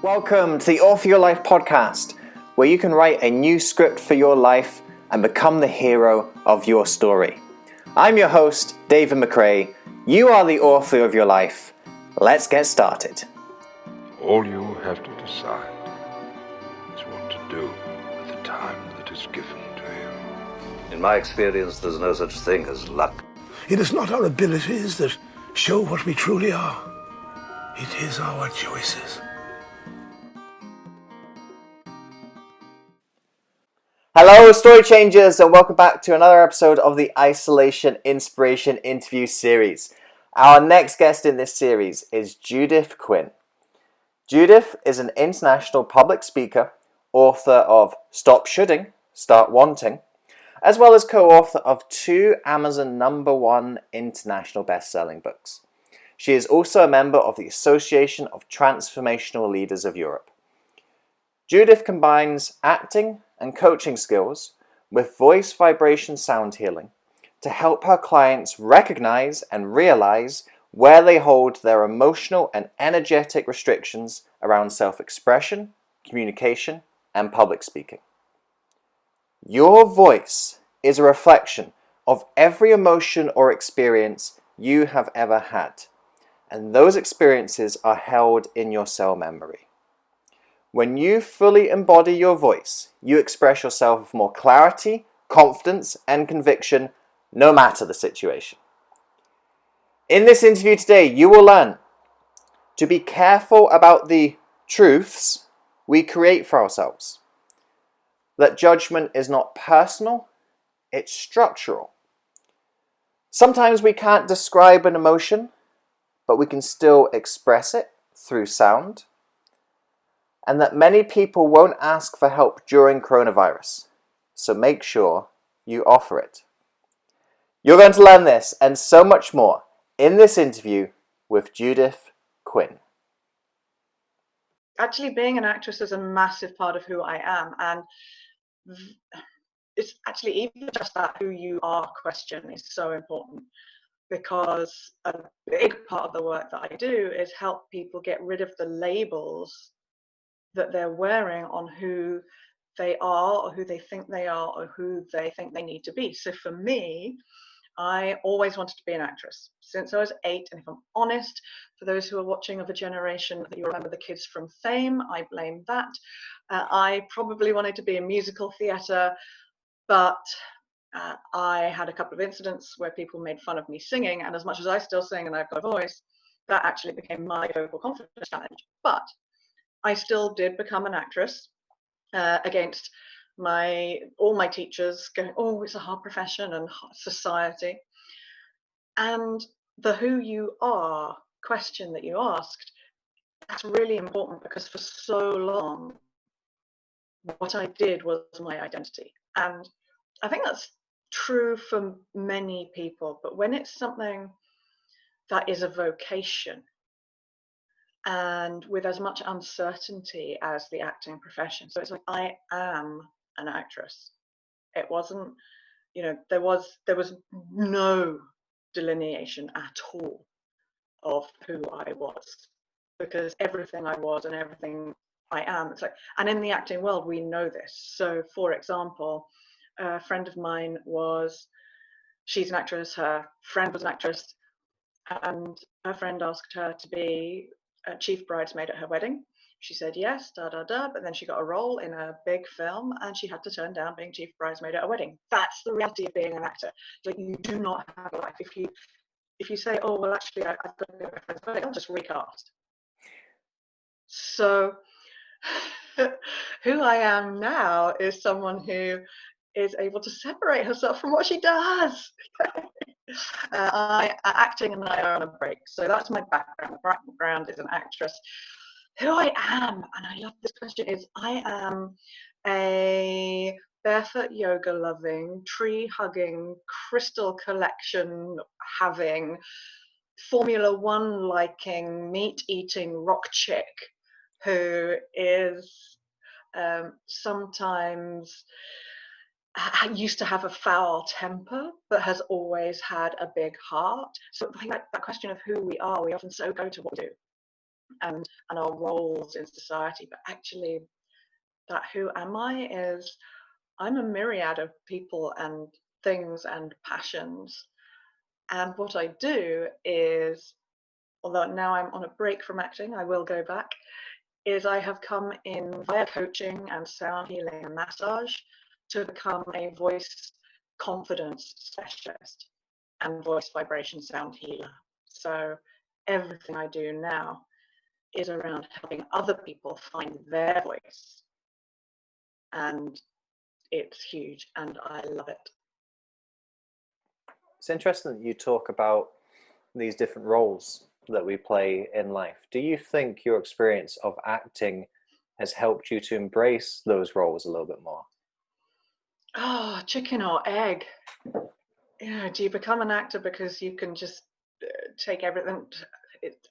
Welcome to the Author Your Life podcast, where you can write a new script for your life and become the hero of your story. I'm your host, David McRae. You are the author of your life. Let's get started. All you have to decide is what to do with the time that is given to you. In my experience, there's no such thing as luck. It is not our abilities that show what we truly are. It is our choices. Hello, Story Changers, and welcome back to another episode of the Isolation Inspiration Interview Series. Our next guest in this series is Judith Quin. Judith is an international public speaker, author of Stop Shoulding, Start Wanting, as well as co-author of 2 Amazon #1 international best-selling books. She is also a member of the Association of Transformational Leaders of Europe. Judith combines acting and coaching skills with voice vibration sound healing to help her clients recognize and realize where they hold their emotional and energetic restrictions around self-expression, communication, and public speaking. Your voice is a reflection of every emotion or experience you have ever had, and those experiences are held in your cell memory. When you fully embody your voice, you express yourself with more clarity, confidence, and conviction, no matter the situation. In this interview today, you will learn to be careful about the truths we create for ourselves. That judgment is not personal, it's structural. Sometimes we can't describe an emotion, but we can still express it through sound. And that many people won't ask for help during coronavirus, so make sure you offer it. You're going to learn this and so much more in this interview with Judith Quin. Actually, being an actress is a massive part of who I am, and it's actually even just that who you are question is so important, because a big part of the work that I do is help people get rid of the labels that they're wearing on who they are or who they think they are or who they think they need to be. So for me, I always wanted to be an actress since I was 8, and if I'm honest, for those who are watching of a generation that you remember the kids from Fame, I blame that. I probably wanted to be in musical theatre, but I had a couple of incidents where people made fun of me singing, and as much as I still sing and I've got a voice, that actually became my vocal confidence challenge. But I still did become an actress against all my teachers going, oh, it's a hard profession and society. And the who you are question that you asked, that's really important, because for so long, what I did was my identity. And I think that's true for many people, but when it's something that is a vocation, and with as much uncertainty as the acting profession. So it's like, I am an actress. It wasn't, there was no delineation at all of who I was, because everything I was and everything I am, it's like, and in the acting world, we know this. So for example, a friend of mine she's an actress, her friend was an actress, and her friend asked her to be a chief bridesmaid at her wedding. She said yes, but then she got a role in a big film and she had to turn down being chief bridesmaid at a wedding. That's the reality of being an actor. Like, you do not have a life. If you say, oh, well, actually, I've got to go to my friend's wedding, I'll just recast. So who I am now is someone who is able to separate herself from what she does. Acting and I are on a break. So that's my background. My background is an actress. Who I am, and I love this question, is I am a barefoot yoga loving, tree hugging, crystal collection having, Formula One liking, meat eating rock chick who is sometimes used to have a foul temper, but has always had a big heart. So I think that question of who we are, we often so go to what we do. and our roles in society, but actually that who am I is, I'm a myriad of people and things and passions. And what I do is, although now I'm on a break from acting, I will go back, is I have come in via coaching and sound healing and massage to become a voice confidence specialist and voice vibration sound healer. So everything I do now is around helping other people find their voice. And it's huge and I love it. It's interesting that you talk about these different roles that we play in life. Do you think your experience of acting has helped you to embrace those roles a little bit more? Oh, chicken or egg. Do you become an actor because you can just take everything?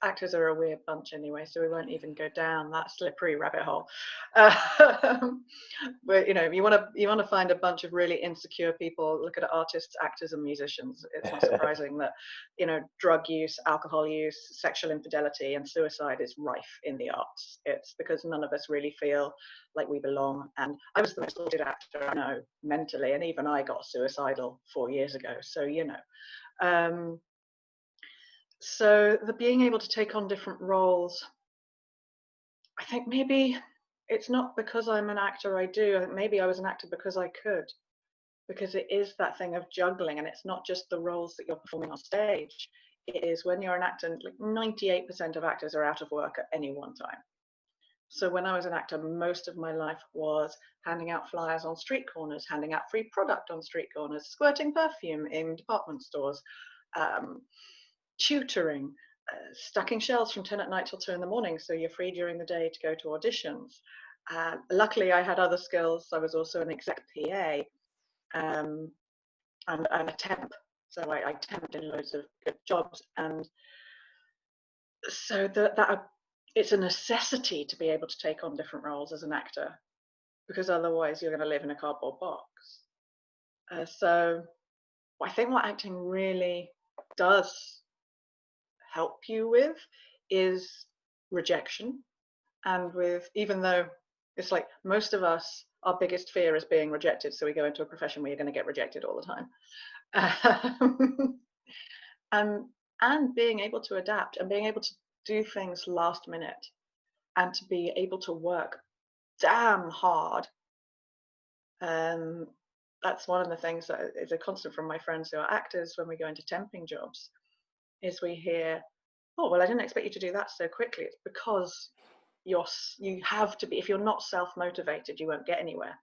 Actors are a weird bunch anyway, so we won't even go down that slippery rabbit hole. But you want to find a bunch of really insecure people. Look at artists, actors, and musicians. It's not surprising that drug use, alcohol use, sexual infidelity, and suicide is rife in the arts. It's because none of us really feel like we belong. And I was the most sorted actor I know mentally, and even I got suicidal 4 years ago. So So the being able to take on different roles, I think maybe it's not because I'm an actor I do. I think maybe I was an actor because I could, because it is that thing of juggling, and it's not just the roles that you're performing on stage. It is when you're an actor, like 98% of actors are out of work at any one time. So when I was an actor, most of my life was handing out flyers on street corners, handing out free product on street corners, squirting perfume in department stores, tutoring, stacking shelves from 10 at night till 2 in the morning, so you're free during the day to go to auditions. Luckily, I had other skills. I was also an exec PA and a temp, so I temped in loads of good jobs. And so that it's a necessity to be able to take on different roles as an actor, because otherwise you're going to live in a cardboard box. So I think what acting really does help you with is rejection. And even though it's like most of us, our biggest fear is being rejected, so we go into a profession where you're going to get rejected all the time. And being able to adapt and being able to do things last minute and to be able to work damn hard. That's one of the things that is a constant from my friends who are actors when we go into temping jobs, is we hear, oh, well, I didn't expect you to do that so quickly. It's because you have to be, if you're not self-motivated, you won't get anywhere.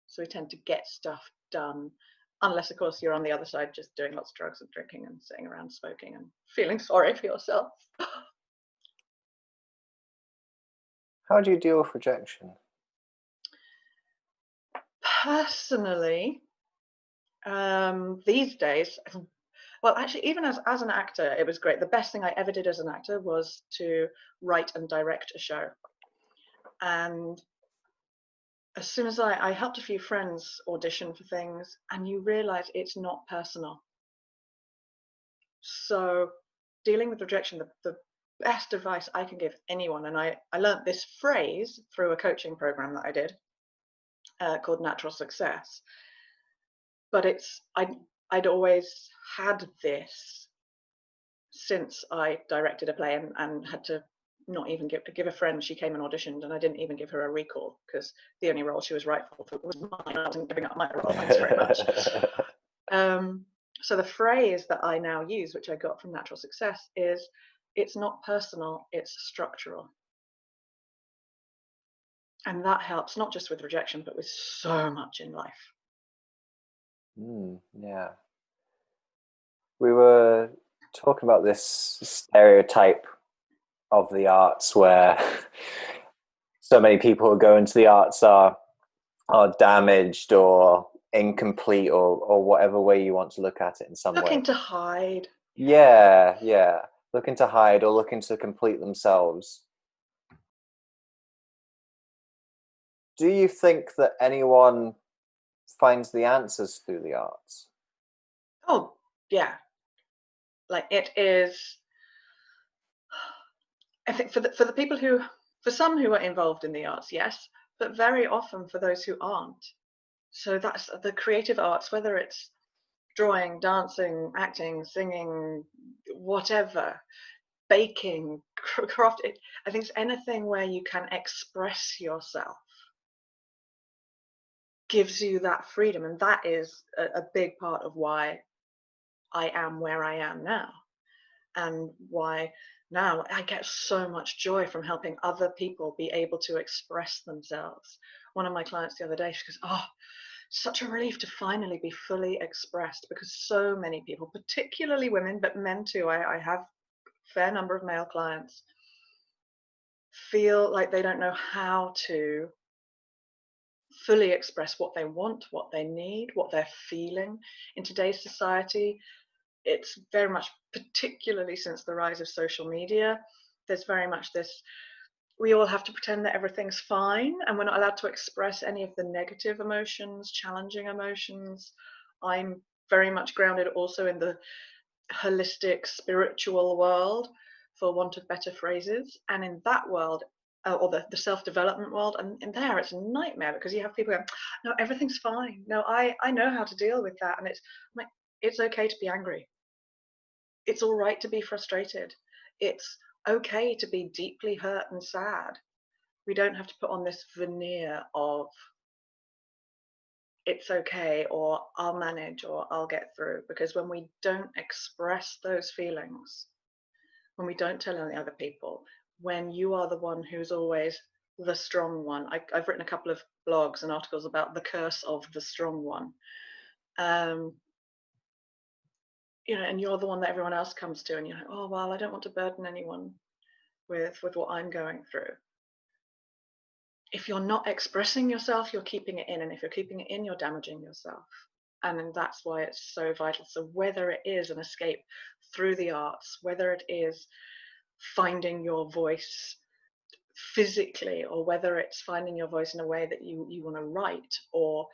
So we tend to get stuff done, unless of course you're on the other side just doing lots of drugs and drinking and sitting around smoking and feeling sorry for yourself. How do you deal with rejection? Personally, these days, well, actually, even as an actor, it was great. The best thing I ever did as an actor was to write and direct a show. And as soon as I helped a few friends audition for things, and you realize it's not personal. So dealing with rejection, the best advice I can give anyone, and I learned this phrase through a coaching program that I did called Natural Success. But I'd always had this since I directed a play and had to not even give a friend. She came and auditioned, and I didn't even give her a recall because the only role she was right for was mine. I wasn't giving up my role. Thanks very much. So the phrase that I now use, which I got from Natural Success, is it's not personal, it's structural. And that helps not just with rejection, but with so much in life. Yeah. We were talking about this stereotype of the arts where so many people who go into the arts are damaged or incomplete or whatever way you want to look at it in some way. Looking to hide. Yeah. Looking to hide or looking to complete themselves. Do you think that anyone finds the answers through the arts? Oh, yeah. Like it is, I think for the people for some who are involved in the arts, yes, but very often for those who aren't. So that's the creative arts, whether it's drawing, dancing, acting, singing, whatever, baking, craft. I think it's anything where you can express yourself gives you that freedom, and that is a big part of why I am where I am now, and why now I get so much joy from helping other people be able to express themselves. One of my clients the other day, she goes, "Oh, such a relief to finally be fully expressed," because so many people, particularly women, but men too, I have a fair number of male clients, feel like they don't know how to fully express what they want, what they need, what they're feeling. In today's society, it's very much, particularly since the rise of social media, there's very much this, we all have to pretend that everything's fine, and we're not allowed to express any of the negative emotions, challenging emotions. I'm very much grounded also in the holistic spiritual world, for want of better phrases, and in that world, or the self-development world, and in there it's a nightmare, because you have people going, "No, everything's fine. No, I know how to deal with that." And it's like, it's okay to be angry. It's all right to be frustrated. It's okay to be deeply hurt and sad. We don't have to put on this veneer of it's okay, or I'll manage, or I'll get through, because when we don't express those feelings, when we don't tell any other people, when you are the one who's always the strong one. I've written a couple of blogs and articles about the curse of the strong one. And you're the one that everyone else comes to, and you're like, "Oh, well, I don't want to burden anyone with what I'm going through." If you're not expressing yourself, you're keeping it in, and if you're keeping it in, you're damaging yourself. And that's why it's so vital. So whether it is an escape through the arts, whether it is finding your voice physically, or whether it's finding your voice in a way that you want to write, or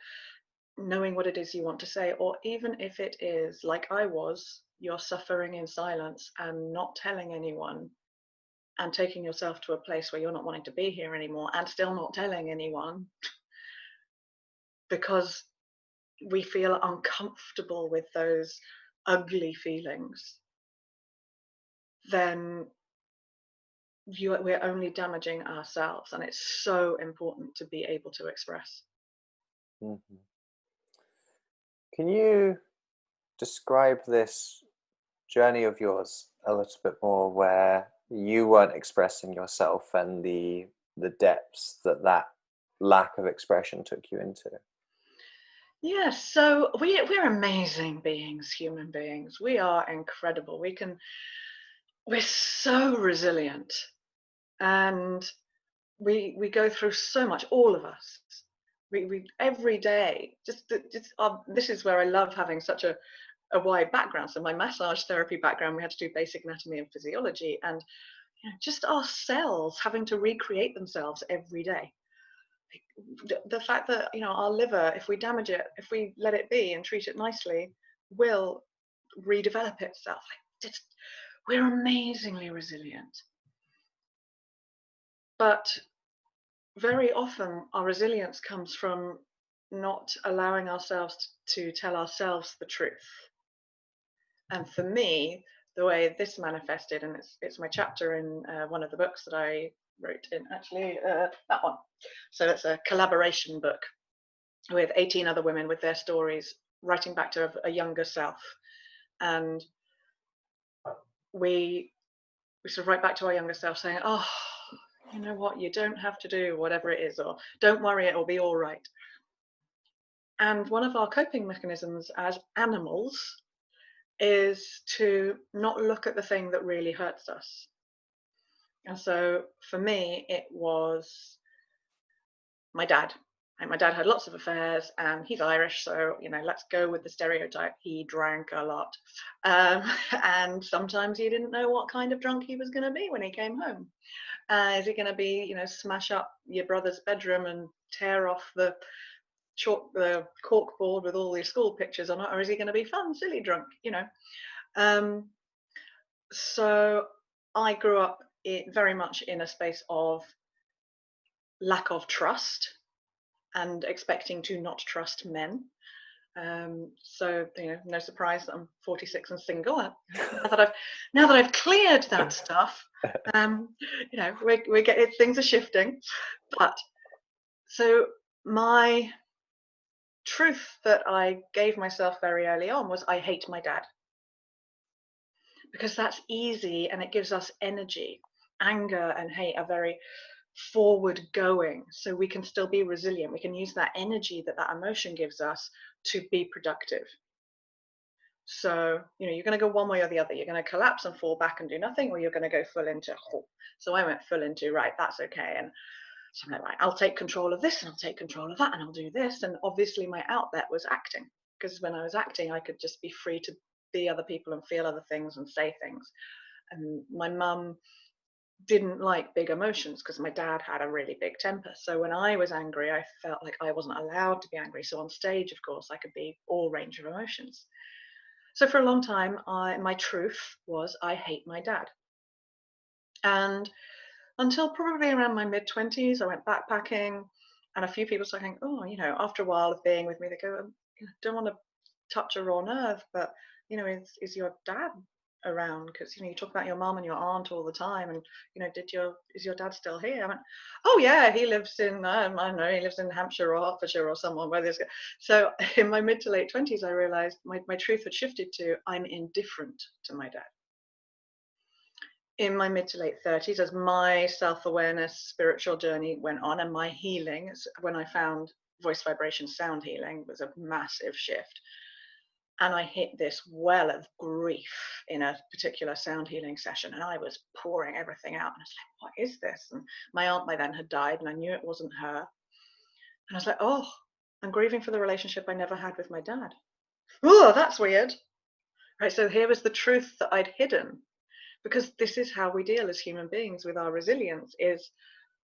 knowing what it is you want to say, or even if it is, like I was, you're suffering in silence and not telling anyone, and taking yourself to a place where you're not wanting to be here anymore, and still not telling anyone because we feel uncomfortable with those ugly feelings, then we're only damaging ourselves. And it's so important to be able to express. Mm-hmm. Can you describe this journey of yours a little bit more, where you weren't expressing yourself, and the depths that lack of expression took you into? Yes, so we're amazing beings, human beings. We are incredible. We're so resilient, and we go through so much, all of us. We every day, this is where I love having such a wide background. So my massage therapy background, we had to do basic anatomy and physiology, and just our cells having to recreate themselves every day. The fact that our liver, if we damage it, if we let it be and treat it nicely, will redevelop itself. We're amazingly resilient, but very often our resilience comes from not allowing ourselves to tell ourselves the truth. And for me, the way this manifested, and it's my chapter in one of the books that I wrote in, actually, that one. So it's a collaboration book with 18 other women with their stories, writing back to a younger self. And we sort of write back to our younger self saying, "Oh, you know what, you don't have to do whatever it is," or "Don't worry, it'll be all right." And one of our coping mechanisms as animals is to not look at the thing that really hurts us. And so for me, it was my dad. And my dad had lots of affairs, and he's Irish, so let's go with the stereotype. He drank a lot, and sometimes you didn't know what kind of drunk he was going to be when he came home. Is he going to be, smash up your brother's bedroom and tear off the cork board with all your school pictures on it, or is he going to be fun, silly drunk? So I grew up very much in a space of lack of trust and expecting to not trust men. So no surprise that I'm 46 and single. Now that I've cleared that stuff, we're getting, things are shifting. But so my truth that I gave myself very early on was, I hate my dad. Because that's easy and it gives us energy. Anger and hate are very forward going, so we can still be resilient. We can use that energy that emotion gives us to be productive. So you're going to go one way or the other. You're going to collapse and fall back and do nothing, or you're going to go full into So I went full into, right, that's okay. And so I'm like, right, I'll take control of this and I'll take control of that and I'll do this. And obviously my outlet was acting, because when I was acting I could just be free to be other people and feel other things and say things. And my mum didn't like big emotions because my dad had a really big temper. So when I was angry, I felt like I wasn't allowed to be angry. So on stage, of course, I could be all range of emotions. So for a long time, my truth was, I hate my dad. And until probably around my mid-20s, I went backpacking, and a few people started going, after a while of being with me, they go, don't want to touch a raw nerve, but is your dad around? Because you talk about your mom and your aunt all the time, and is your dad still here? I went, oh yeah, he lives in I don't know, he lives in Hampshire or Hertfordshire or somewhere where there's. So in my mid to late 20s, I realized my truth had shifted to, I'm indifferent to my dad. In my mid to late 30s, as my self-awareness spiritual journey went on, and my healing, when I found voice vibration sound healing, was a massive shift. And I hit this well of grief in a particular sound healing session, and I was pouring everything out. And I was like, what is this? And my aunt by then had died, and I knew it wasn't her. And I was like, oh, I'm grieving for the relationship I never had with my dad. Oh, that's weird. Right, so here was the truth that I'd hidden. Because this is how we deal as human beings with our resilience, is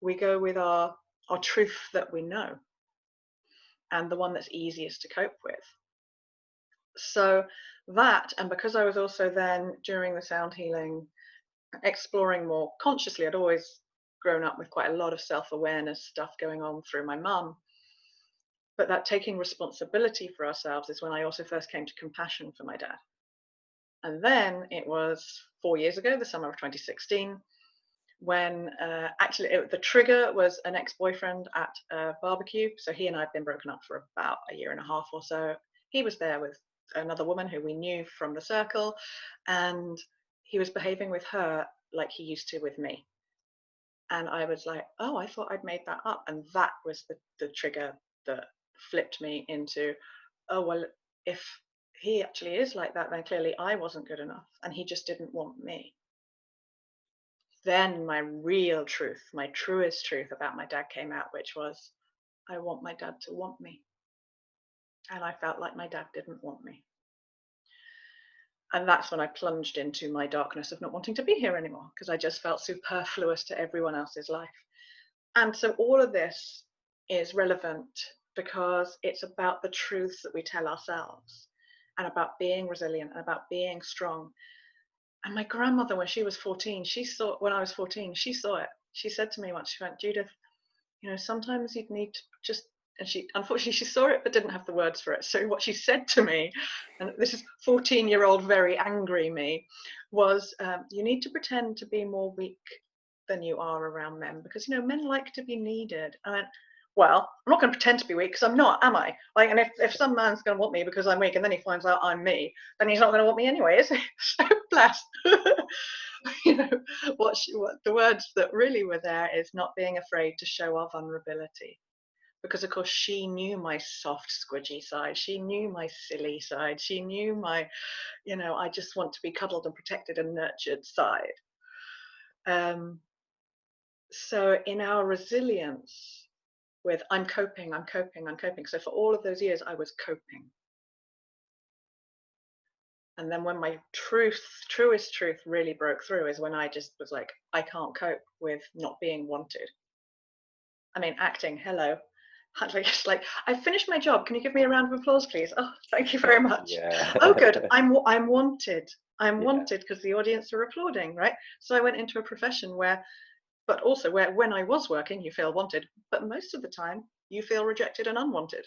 we go with our truth that we know, and the one that's easiest to cope with. So that, and because I was also then, during the sound healing, exploring more consciously, I'd always grown up with quite a lot of self-awareness stuff going on through my mum. But that taking responsibility for ourselves is when I also first came to compassion for my dad. And then it was 4 years ago, the summer of 2016, when the trigger was an ex-boyfriend at a barbecue. So he and I had been broken up for about a year and a half or so. He was there with another woman who we knew from the circle, and he was behaving with her like he used to with me. And I was like, oh, I thought I'd made that up. And that was the trigger that flipped me into, oh, well, if he actually is like that, then clearly I wasn't good enough and he just didn't want me. Then my real truth, my truest truth about my dad came out, which was, I want my dad to want me. And I felt like my dad didn't want me. And that's when I plunged into my darkness of not wanting to be here anymore, because I just felt superfluous to everyone else's life. And so all of this is relevant because it's about the truths that we tell ourselves, and about being resilient, and about being strong. And my grandmother, when she was 14, when I was 14, she saw it. She said to me once, she went, Judith, sometimes you'd need to just, and unfortunately she saw it but didn't have the words for it. So what she said to me, and this is 14-year-old very angry me, was, you need to pretend to be more weak than you are around men, because men like to be needed. I went, well, I'm not going to pretend to be weak, because I'm not, am I? Like, and if some man's going to want me because I'm weak, and then he finds out I'm me, then he's not going to want me anyway, is he? So blessed. What the words that really were there is not being afraid to show our vulnerability, because of course she knew my soft, squidgy side. She knew my silly side. She knew my, I just want to be cuddled and protected and nurtured side. So in our resilience with I'm coping. So for all of those years, I was coping. And then when my truest truth really broke through is when I just was like, I can't cope with not being wanted. I mean, acting, hello. It's like, I finished my job. Can you give me a round of applause, please? Oh, thank you very much. Yeah. Oh, good. I'm wanted. I'm Yeah. wanted because the audience are applauding, right? So I went into a profession where when I was working, you feel wanted, but most of the time you feel rejected and unwanted,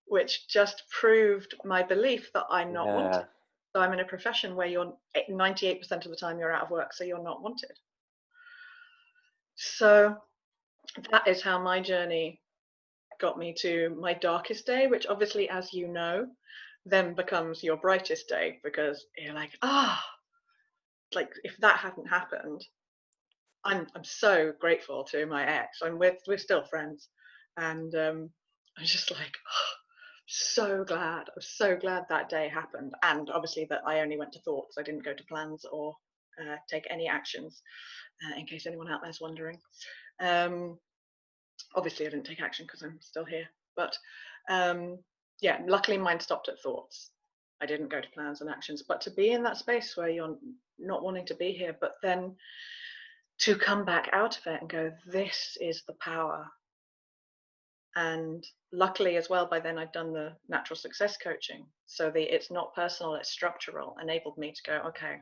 which just proved my belief that I'm not wanted. So I'm in a profession where you're 98% of the time you're out of work, so you're not wanted. So that is how my journey got me to my darkest day, which obviously, as you know, then becomes your brightest day, because you're like, like if that hadn't happened, I'm so grateful to my ex. We're still friends, and I'm just like, so glad. I'm so glad that day happened, and obviously that I only went to thoughts. I didn't go to plans or take any actions. In case anyone out there's wondering, obviously I didn't take action because I'm still here. But yeah, luckily mine stopped at thoughts. I didn't go to plans and actions. But to be in that space where you're not wanting to be here, but then to come back out of it and go, this is the power. And luckily as well, by then I'd done the natural success coaching. So it's not personal, it's structural, enabled me to go, okay,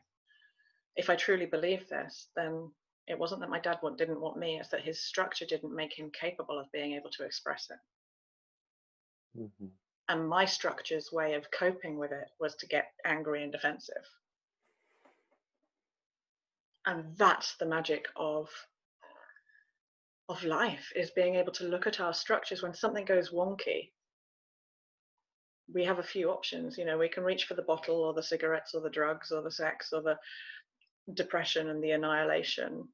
if I truly believe this, then it wasn't that my dad didn't want me, it's that his structure didn't make him capable of being able to express it. Mm-hmm. And my structure's way of coping with it was to get angry and defensive. And that's the magic of life, is being able to look at our structures when something goes wonky. We have a few options, we can reach for the bottle or the cigarettes or the drugs or the sex or the depression and the annihilation,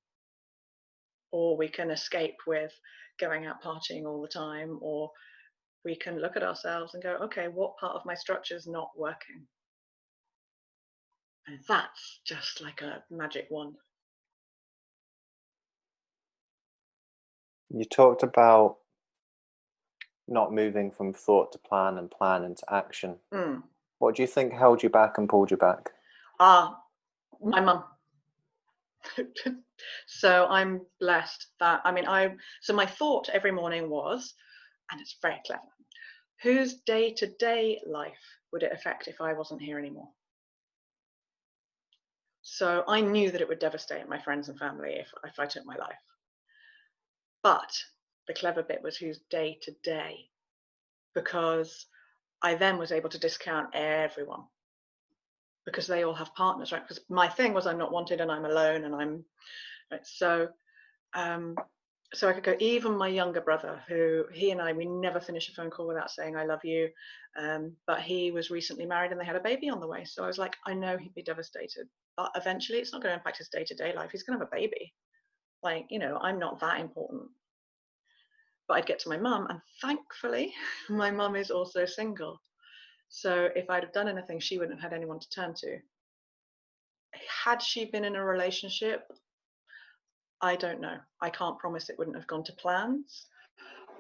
or we can escape with going out partying all the time, or we can look at ourselves and go, okay, what part of my structure is not working? And that's just like a magic wand. You talked about not moving from thought to plan and plan into action. What do you think held you back and pulled you back? My mum. So I'm blessed that, so my thought every morning was, and it's very clever, whose day-to-day life would it affect if I wasn't here anymore? So I knew that it would devastate my friends and family if I took my life. But the clever bit was whose day-to-day, because I then was able to discount everyone, because they all have partners, right? Because my thing was I'm not wanted and I'm alone and I'm right. So I could go, even my younger brother, who he and we never finish a phone call without saying I love you, but he was recently married and they had a baby on the way. So I was like, I know he'd be devastated, but eventually it's not going to impact his day-to-day life. He's going to have a baby. Like, I'm not that important. But I'd get to my mum, and thankfully my mum is also single. So if I'd have done anything, she wouldn't have had anyone to turn to. Had she been in a relationship, I don't know. I can't promise it wouldn't have gone to plans.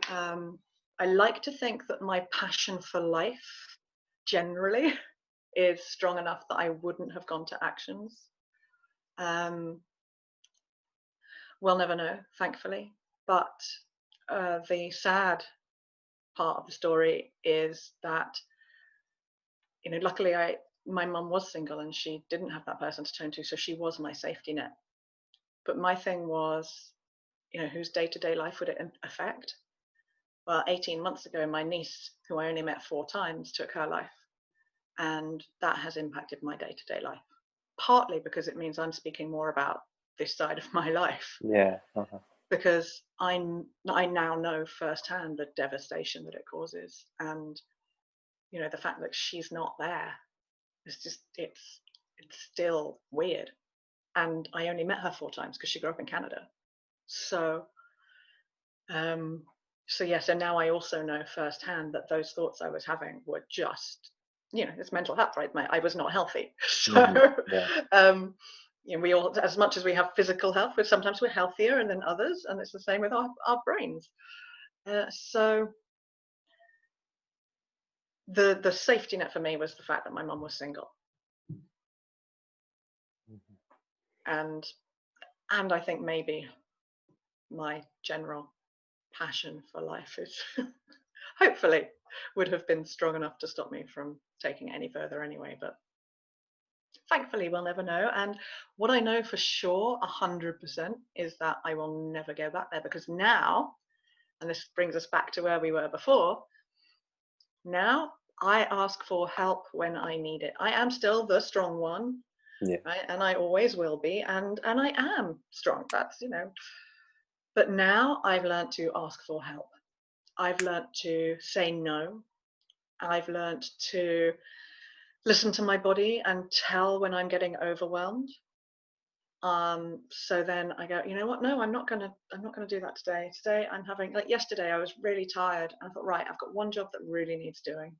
I like to think that my passion for life generally is strong enough that I wouldn't have gone to actions. We'll never know, thankfully. But the sad part of the story is that, luckily my mum was single and she didn't have that person to turn to, so she was my safety net. But my thing was, whose day-to-day life would it affect? Well, 18 months ago, my niece, who I only met 4 times, took her life. And that has impacted my day-to-day life. Partly because it means I'm speaking more about this side of my life. Yeah. Because I now know firsthand the devastation that it causes. And, the fact that she's not there is just, it's still weird. And I only met her 4 times because she grew up in Canada. So so now I also know firsthand that those thoughts I was having were just, it's mental health, right? I was not healthy. So we all, as much as we have physical health, sometimes we're healthier than others, and it's the same with our brains. So the safety net for me was the fact that my mum was single. And I think maybe my general passion for life is hopefully would have been strong enough to stop me from taking it any further anyway. But thankfully, we'll never know. And what I know for sure, 100%, is that I will never go back there, because now, and this brings us back to where we were before, now I ask for help when I need it. I am still the strong one, right? And I always will be, and I am strong. That's, but now I've learned to ask for help. I've learned to say no. I've learned to listen to my body and tell when I'm getting overwhelmed. So then I go, you know what? No, I'm not gonna do that today. Today I'm having, like yesterday, I was really tired. And I thought, right, I've got one job that really needs doing,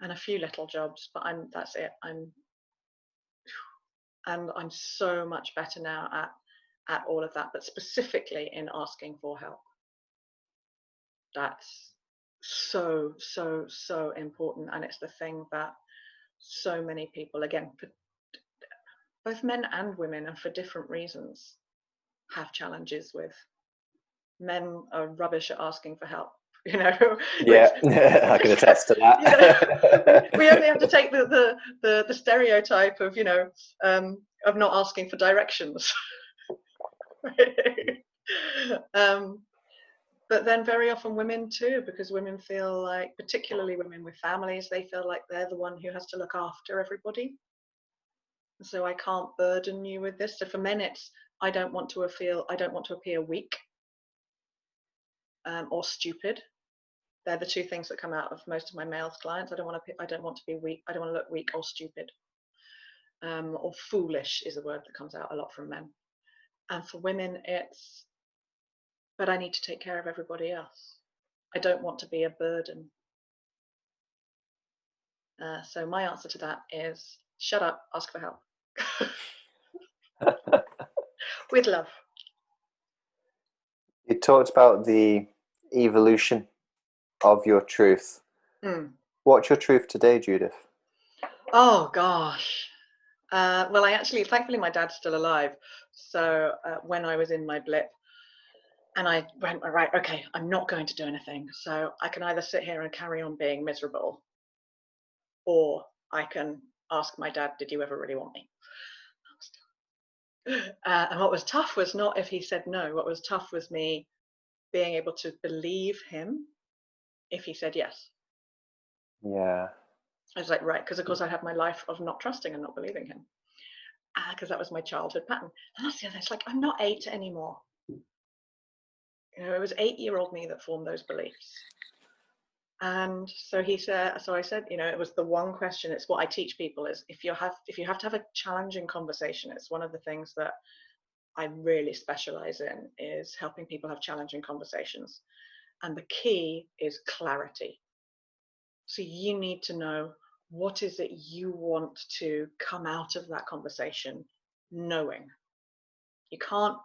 and a few little jobs, but that's it. And I'm so much better now at all of that, but specifically in asking for help. That's so important, and it's the thing that so many people, again, both men and women, and for different reasons, have challenges with. Men are rubbish at asking for help, Yeah, I can attest to that. we only have to take the stereotype of of not asking for directions. But then very often women too, because women feel like, particularly women with families, they feel like they're the one who has to look after everybody. So I can't burden you with this. So for men, it's I don't want to appear weak or stupid. They're the two things that come out of most of my male clients. I don't want to be weak. I don't want to look weak or stupid. Or foolish is a word that comes out a lot from men. And for women, it's, but I need to take care of everybody else. I don't want to be a burden. So my answer to that is shut up, ask for help. With love. You talked about the evolution of your truth. What's your truth today, Judith? Oh gosh. Well, thankfully my dad's still alive. So when I was in my blip, and I went, right, okay, I'm not going to do anything. So I can either sit here and carry on being miserable, or I can ask my dad, did you ever really want me? And what was tough was not if he said no. What was tough was me being able to believe him if he said yes. Yeah. I was like, right, because of course I had my life of not trusting and not believing him. Because that was my childhood pattern. And that's the other, it's like, I'm not 8 anymore. It was 8-year-old me that formed those beliefs. And so I said, it was the one question. It's what I teach people is if you have to have a challenging conversation, it's one of the things that I really specialize in, is helping people have challenging conversations. And the key is clarity. So you need to know, what is it you want to come out of that conversation knowing? You can't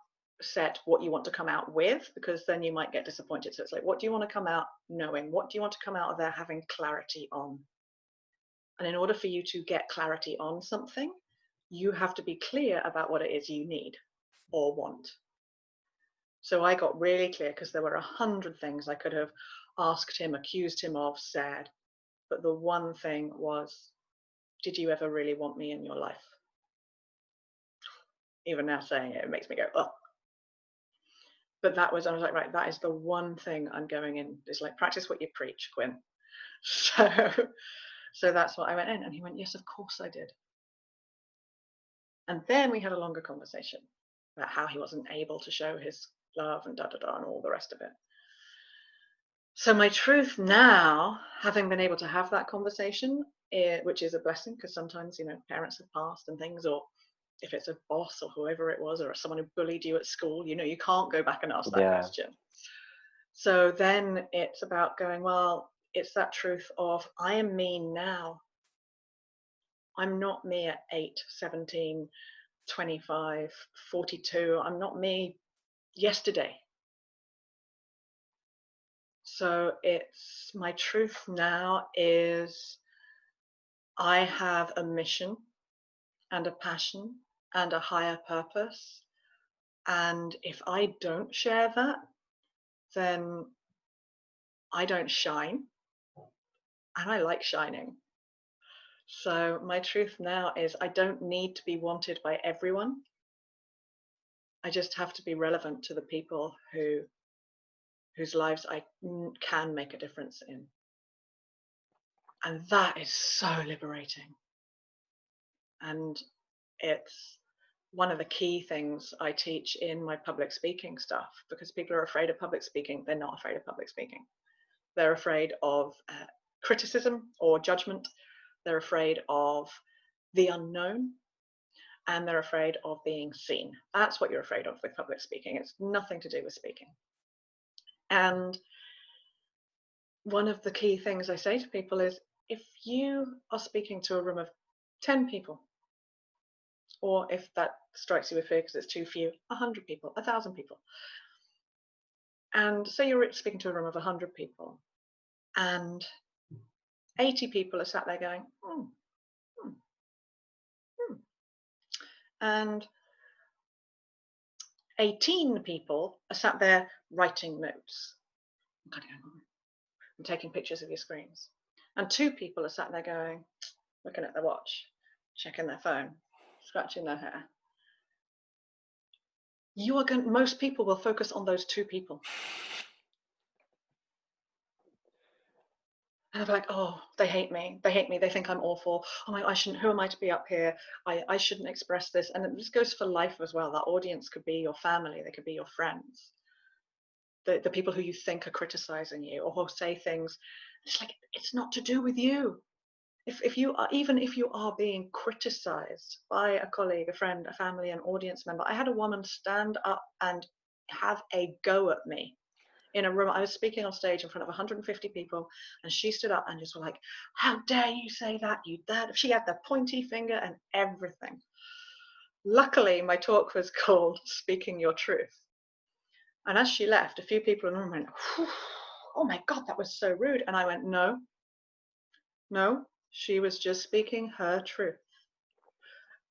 set what you want to come out with, because then you might get disappointed. So it's like, what do you want to come out knowing? What do you want to come out of there having clarity on? And in order for you to get clarity on something, you have to be clear about what it is you need or want. So I got really clear, because there were 100 things I could have asked him, accused him of, said. But the one thing was, did you ever really want me in your life? Even now saying it, it makes me go, oh. But I was like, right, that is the one thing I'm going in. It's like, practice what you preach, Quin. So that's what I went in. And he went, yes, of course I did. And then we had a longer conversation about how he wasn't able to show his love and and all the rest of it. So my truth now, having been able to have that conversation, which is a blessing, because sometimes, parents have passed and things, or if it's a boss or whoever it was, or someone who bullied you at school, you can't go back and ask that question. So then it's about going, well, it's that truth of, I am me now. I'm not me at 8, 17, 25, 42. I'm not me yesterday. So it's, my truth now is, I have a mission and a passion and a higher purpose. And if I don't share that, then I don't shine, and I like shining. So my truth now is I don't need to be wanted by everyone. I just have to be relevant to the people whose lives I can make a difference in. And that is so liberating. And it's one of the key things I teach in my public speaking stuff, because people are afraid of public speaking. They're not afraid of public speaking. They're afraid of criticism or judgment. They're afraid of the unknown, and they're afraid of being seen. That's what you're afraid of with public speaking. It's nothing to do with speaking. And one of the key things I say to people is, if you are speaking to a room of 10 people, or if that strikes you with fear because it's too few, 100 people, 1,000 people, and say you're speaking to a room of 100 people, and 80 people are sat there going, and 18 people are sat there writing notes. I'm taking pictures of your screens. And 2 people are sat there going, looking at their watch, checking their phone, scratching their hair. Most people will focus on those 2 people. And they're like, oh, they hate me. They hate me. They think I'm awful. Oh my, I shouldn't, who am I to be up here? I shouldn't express this. And this goes for life as well. That audience could be your family. They could be your friends. The people who you think are criticizing you or who say things. It's like, it's not to do with you. If you are, even if you are being criticized by a colleague, a friend, a family, an audience member. I had a woman stand up and have a go at me in a room. I was speaking on stage in front of 150 people, and she stood up and just was like, how dare you say that, you that. She had the pointy finger and everything. Luckily, my talk was called Speaking Your Truth. And as she left, a few people in the room went, oh my God, that was so rude. And I went, no, she was just speaking her truth.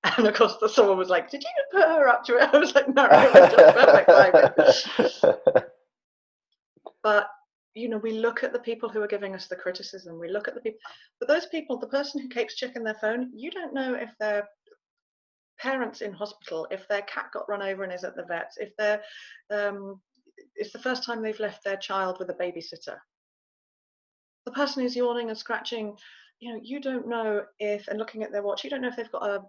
And of course, someone was like, did you put her up to it? I was like, no, it was just perfect timing. But, you know, we look at the people who are giving us the criticism. We look at the people, but those people, the person who keeps checking their phone, you don't know if their parents in hospital, if their cat got run over and is at the vet's, if they're, it's the first time they've left their child with a babysitter. The person who's yawning and scratching, you know, you don't know if, and looking at their watch, you don't know if they've got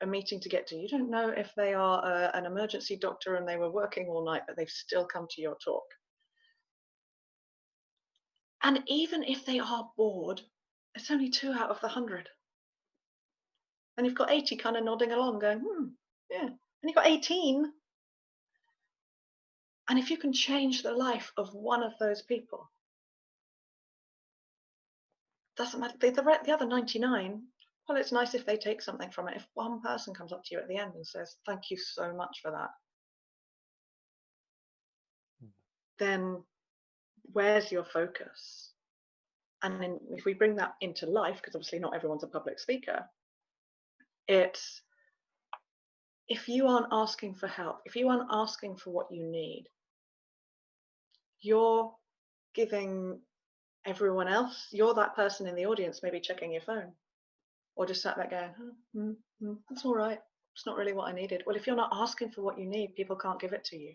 a meeting to get to. You don't know if they are an emergency doctor and they were working all night, but they've still come to your talk. And even if they are bored, it's only 2 out of the 100. And you've got 80 kind of nodding along going, yeah. And you've got 18. And if you can change the life of one of those people, doesn't matter, the other 99, well, it's nice if they take something from it. If one person comes up to you at the end and says, thank you so much for that, then where's your focus? And then if we bring that into life, because obviously not everyone's a public speaker, it's, if you aren't asking for help, if you aren't asking for what you need, you're giving everyone else, you're that person in the audience maybe checking your phone or just sat there going, that's all right, it's not really what I needed. Well, if you're not asking for what you need, people can't give it to you.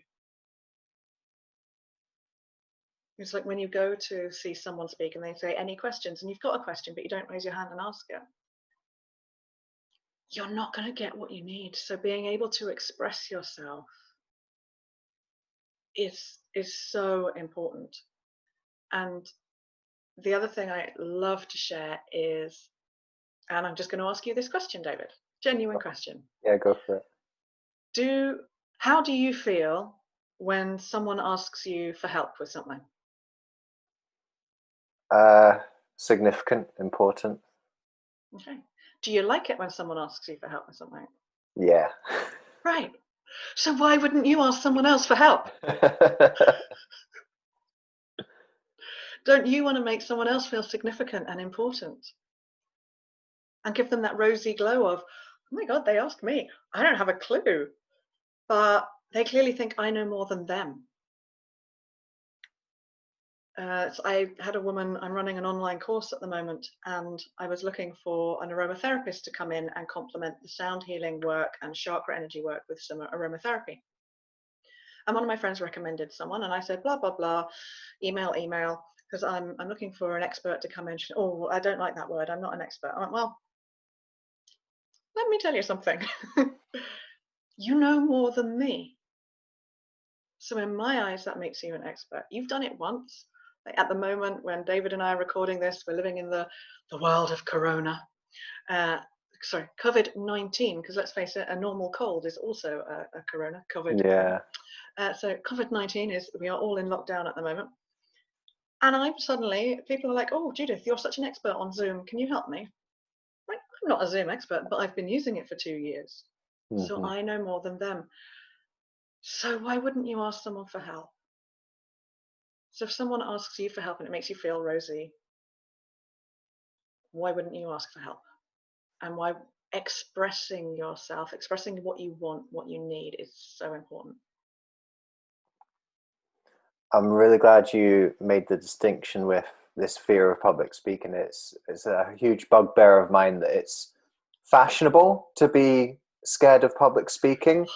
It's like when you go to see someone speak and they say, any questions? And you've got a question, but you don't raise your hand and ask it. You're not going to get what you need. So being able to express yourself is so important. And the other thing I love to share is, and I'm just going to ask you this question, David, genuine question. Yeah, go for it. How do you feel when someone asks you for help with something? Significant, important. Okay. Do you like it when someone asks you for help with something? Yeah. Right. So why wouldn't you ask someone else for help? Don't you want to make someone else feel significant and important? And give them that rosy glow of, oh my God, they asked me. I don't have a clue. But they clearly think I know more than them. So I had a woman, I'm running an online course at the moment, and I was looking for an aromatherapist to come in and complement the sound healing work and chakra energy work with some aromatherapy. And one of my friends recommended someone, and I said, blah, blah, blah, email, because I'm looking for an expert to come in. She said, oh, I don't like that word. I'm not an expert. I went, well, let me tell you something. You know more than me. So in my eyes, that makes you an expert. You've done it once. Like at the moment, when David and I are recording this, we're living in the world of Corona. Sorry, COVID-19, because let's face it, a normal cold is also a Corona, COVID. Yeah. So COVID-19 is, we are all in lockdown at the moment. And I'm suddenly, people are like, oh, Judith, you're such an expert on Zoom. Can you help me? Like, I'm not a Zoom expert, but I've been using it for 2 years. So I know more than them. So why wouldn't you ask someone for help? So if someone asks you for help and it makes you feel rosy, why wouldn't you ask for help? And why expressing yourself, expressing what you want, what you need is so important. I'm really glad you made the distinction with this fear of public speaking. It's a huge bugbear of mine that it's fashionable to be scared of public speaking.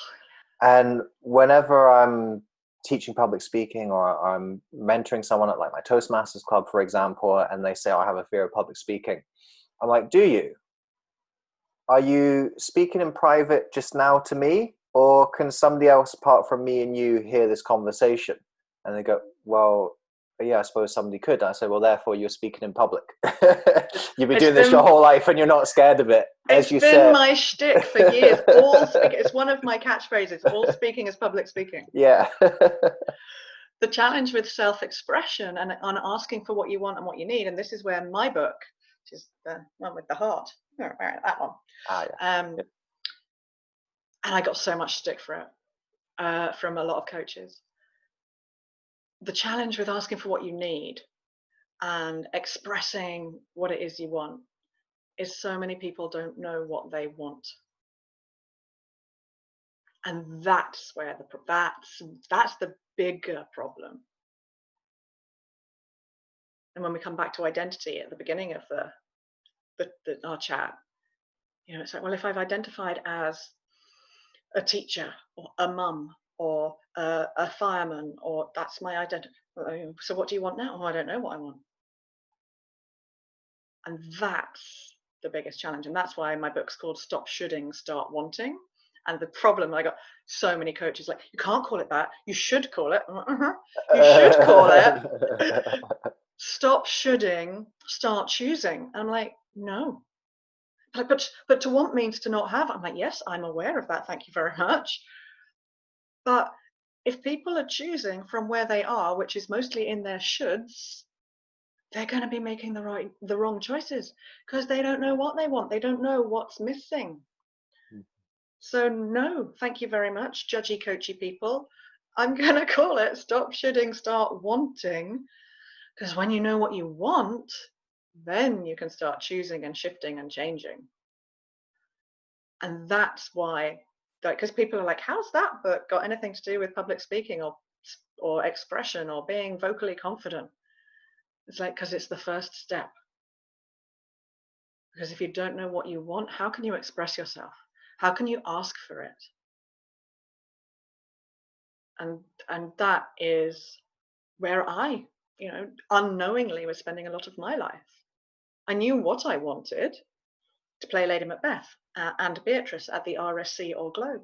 And whenever I'm teaching public speaking or I'm mentoring someone at like my Toastmasters club, for example, and they say, oh, I have a fear of public speaking, I'm like, do you? Are you speaking in private just now to me? Or can somebody else apart from me and you hear this conversation? And they go, well, yeah, I suppose somebody could. And I say, well, therefore you're speaking in public. You've been doing this your whole life and you're not scared of it. As you said. It's been my shtick for years. All speaking, it's one of my catchphrases. All speaking is public speaking. Yeah. The challenge with self-expression and on asking for what you want and what you need, and this is where my book, which is the one with the heart, that one. Yeah. And I got so much stick for it from a lot of coaches. The challenge with asking for what you need and expressing what it is you want is so many people don't know what they want. And that's where that's the bigger problem. And when we come back to identity at the beginning of our chat, you know, it's like, well, if I've identified as a teacher or a mum or a fireman, or that's my identity. So what do you want now? Oh, I don't know what I want. And that's the biggest challenge. And that's why my book's called Stop Shoulding, Start Wanting. And the problem, I got so many coaches like, you can't call it that. You should call it. You should call it. Stop shoulding, start choosing. And I'm like, no. But to want means to not have. I'm like, yes, I'm aware of that. Thank you very much. But if people are choosing from where they are, which is mostly in their shoulds, they're going to be making the wrong choices because they don't know what they want. They don't know what's missing. So no, thank you very much, judgy, coachy people. I'm going to call it Stop Shoulding, Start Wanting, because when you know what you want, then you can start choosing and shifting and changing. And that's why, because people are like, how's that book got anything to do with public speaking or expression or being vocally confident? It's like, because it's the first step. Because if you don't know what you want, how can you express yourself? How can you ask for it? And that is where I, unknowingly was spending a lot of my life. I knew what I wanted, to play Lady Macbeth and Beatrice at the RSC or Globe.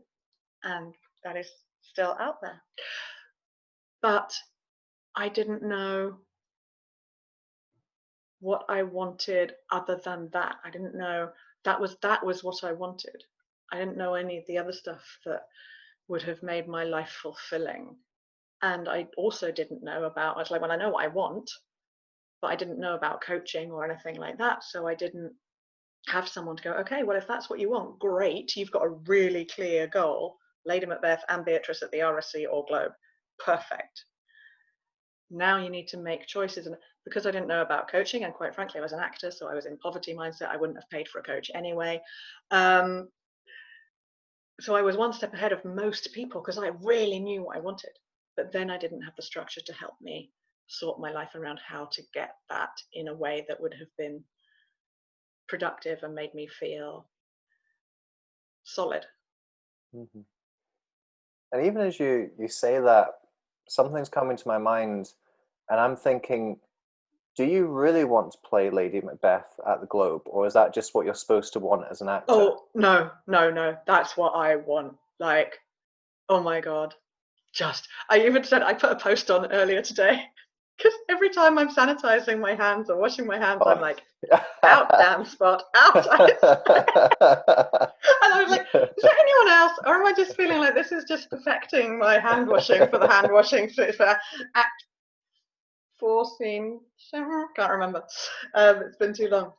And that is still out there. But I didn't know what I wanted other than that. I didn't know that was what I wanted. I didn't know any of the other stuff that would have made my life fulfilling. And I also didn't know about, I was like, well, I know what I want, but I didn't know about coaching or anything like that. So I didn't have someone to go, okay, well, if that's what you want, great. You've got a really clear goal, Lady Macbeth and Beatrice at the RSC or Globe. Perfect. Now you need to make choices. And because I didn't know about coaching, and quite frankly, I was an actor, so I was in poverty mindset. I wouldn't have paid for a coach anyway. So I was one step ahead of most people because I really knew what I wanted. But then I didn't have the structure to help me sort my life around how to get that in a way that would have been productive and made me feel solid. Mm-hmm. And even as you say that, something's coming to my mind, and I'm thinking, do you really want to play Lady Macbeth at the Globe, or is that just what you're supposed to want as an actor? Oh, no. That's what I want. Like, oh my God. I even said, I put a post on earlier today, because every time I'm sanitizing my hands or washing my hands, I'm like, out, damn spot, out. And I was like, is there anyone else, or am I just feeling like this is just perfecting my hand washing for the hand washing for act 4 scene? Can't remember. It's been too long.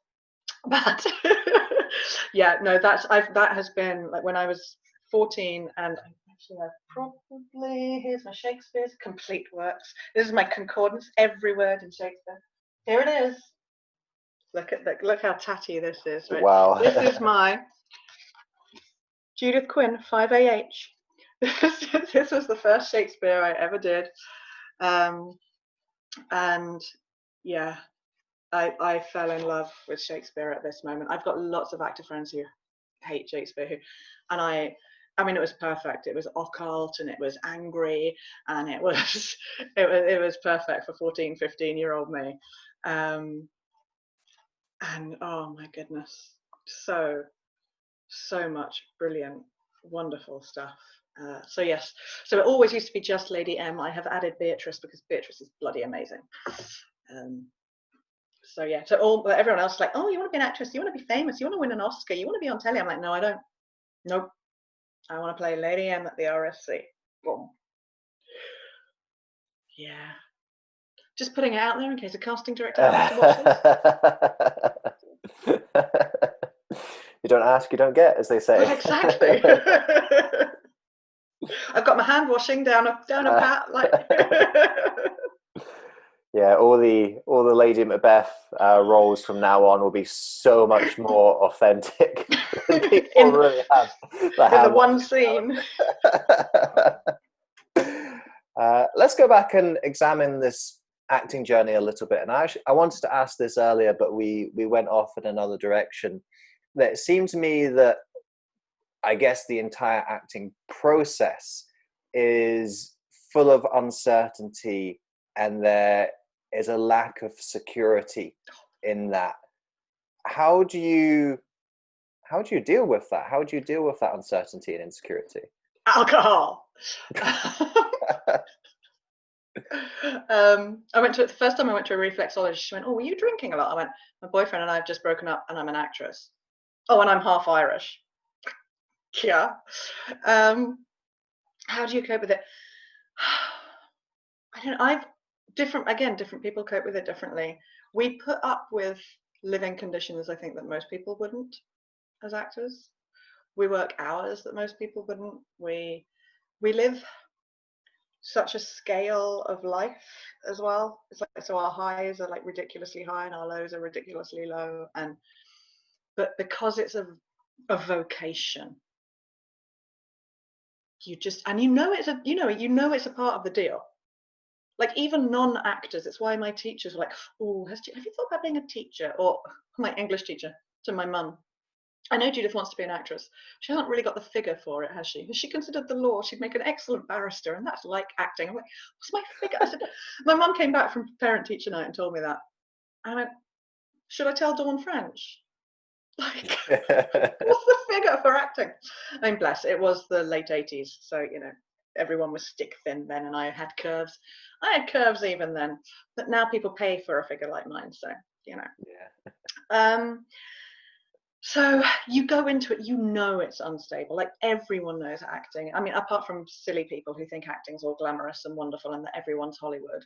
But yeah, no, that has been like when I was 14, and actually I probably, here's my Shakespeare's complete works. This is my concordance, every word in Shakespeare. Here it is. Look how tatty this is. Right? Wow. This is my Judith Quin 5AH. This was the first Shakespeare I ever did, and yeah, I fell in love with Shakespeare at this moment. I've got lots of actor friends who hate Shakespeare, and I mean, it was perfect. It was occult, and it was angry, and it was it was perfect for 14, 15-year-old me. And oh my goodness, so much brilliant, wonderful stuff. So yes, so it always used to be just Lady M. I have added Beatrice because Beatrice is bloody amazing. So yeah, so everyone else is like, oh, you want to be an actress, you want to be famous, you want to win an Oscar, you want to be on telly. I'm like, no, I don't. Nope. I want to play Lady M at the RSC. Boom. Yeah. Just putting it out there in case a casting director happens to watch this. You don't ask, you don't get, as they say. Well, exactly. I've got my hand washing down a pat, like. Yeah, all the Lady Macbeth roles from now on will be so much more authentic. People really have the one scene. Let's go back and examine this acting journey a little bit. And I wanted to ask this earlier, but we went off in another direction. That it seemed to me that I guess the entire acting process is full of uncertainty, and there is a lack of security in that. How do you deal with that? How do you deal with that uncertainty and insecurity? Alcohol. The first time I went to a reflexologist, she went, oh, were you drinking a lot? I went, my boyfriend and I have just broken up and I'm an actress. Oh, and I'm half Irish. Yeah. How do you cope with it? I don't know. Different people cope with it differently. We put up with living conditions, I think, that most people wouldn't as actors. We work hours that most people wouldn't. We live such a scale of life as well. It's like, so our highs are like ridiculously high and our lows are ridiculously low. But because it's a vocation, it's a part of the deal. Like even non-actors, it's why my teachers were like, oh, have you thought about being a teacher? Or my English teacher to my mum, I know Judith wants to be an actress. She hasn't really got the figure for it, has she? Has she considered the law? She'd make an excellent barrister, and that's like acting. I'm like, what's my figure? I said, my mum came back from parent-teacher night and told me that. I went, should I tell Dawn French? Like, what's the figure for acting? I mean, bless, it was the late 80s, so, everyone was stick thin then, and I had curves. I had curves even then, but now people pay for a figure like mine, so, Yeah. So you go into it, it's unstable. Like everyone knows acting. I mean, apart from silly people who think acting's all glamorous and wonderful and that everyone's Hollywood.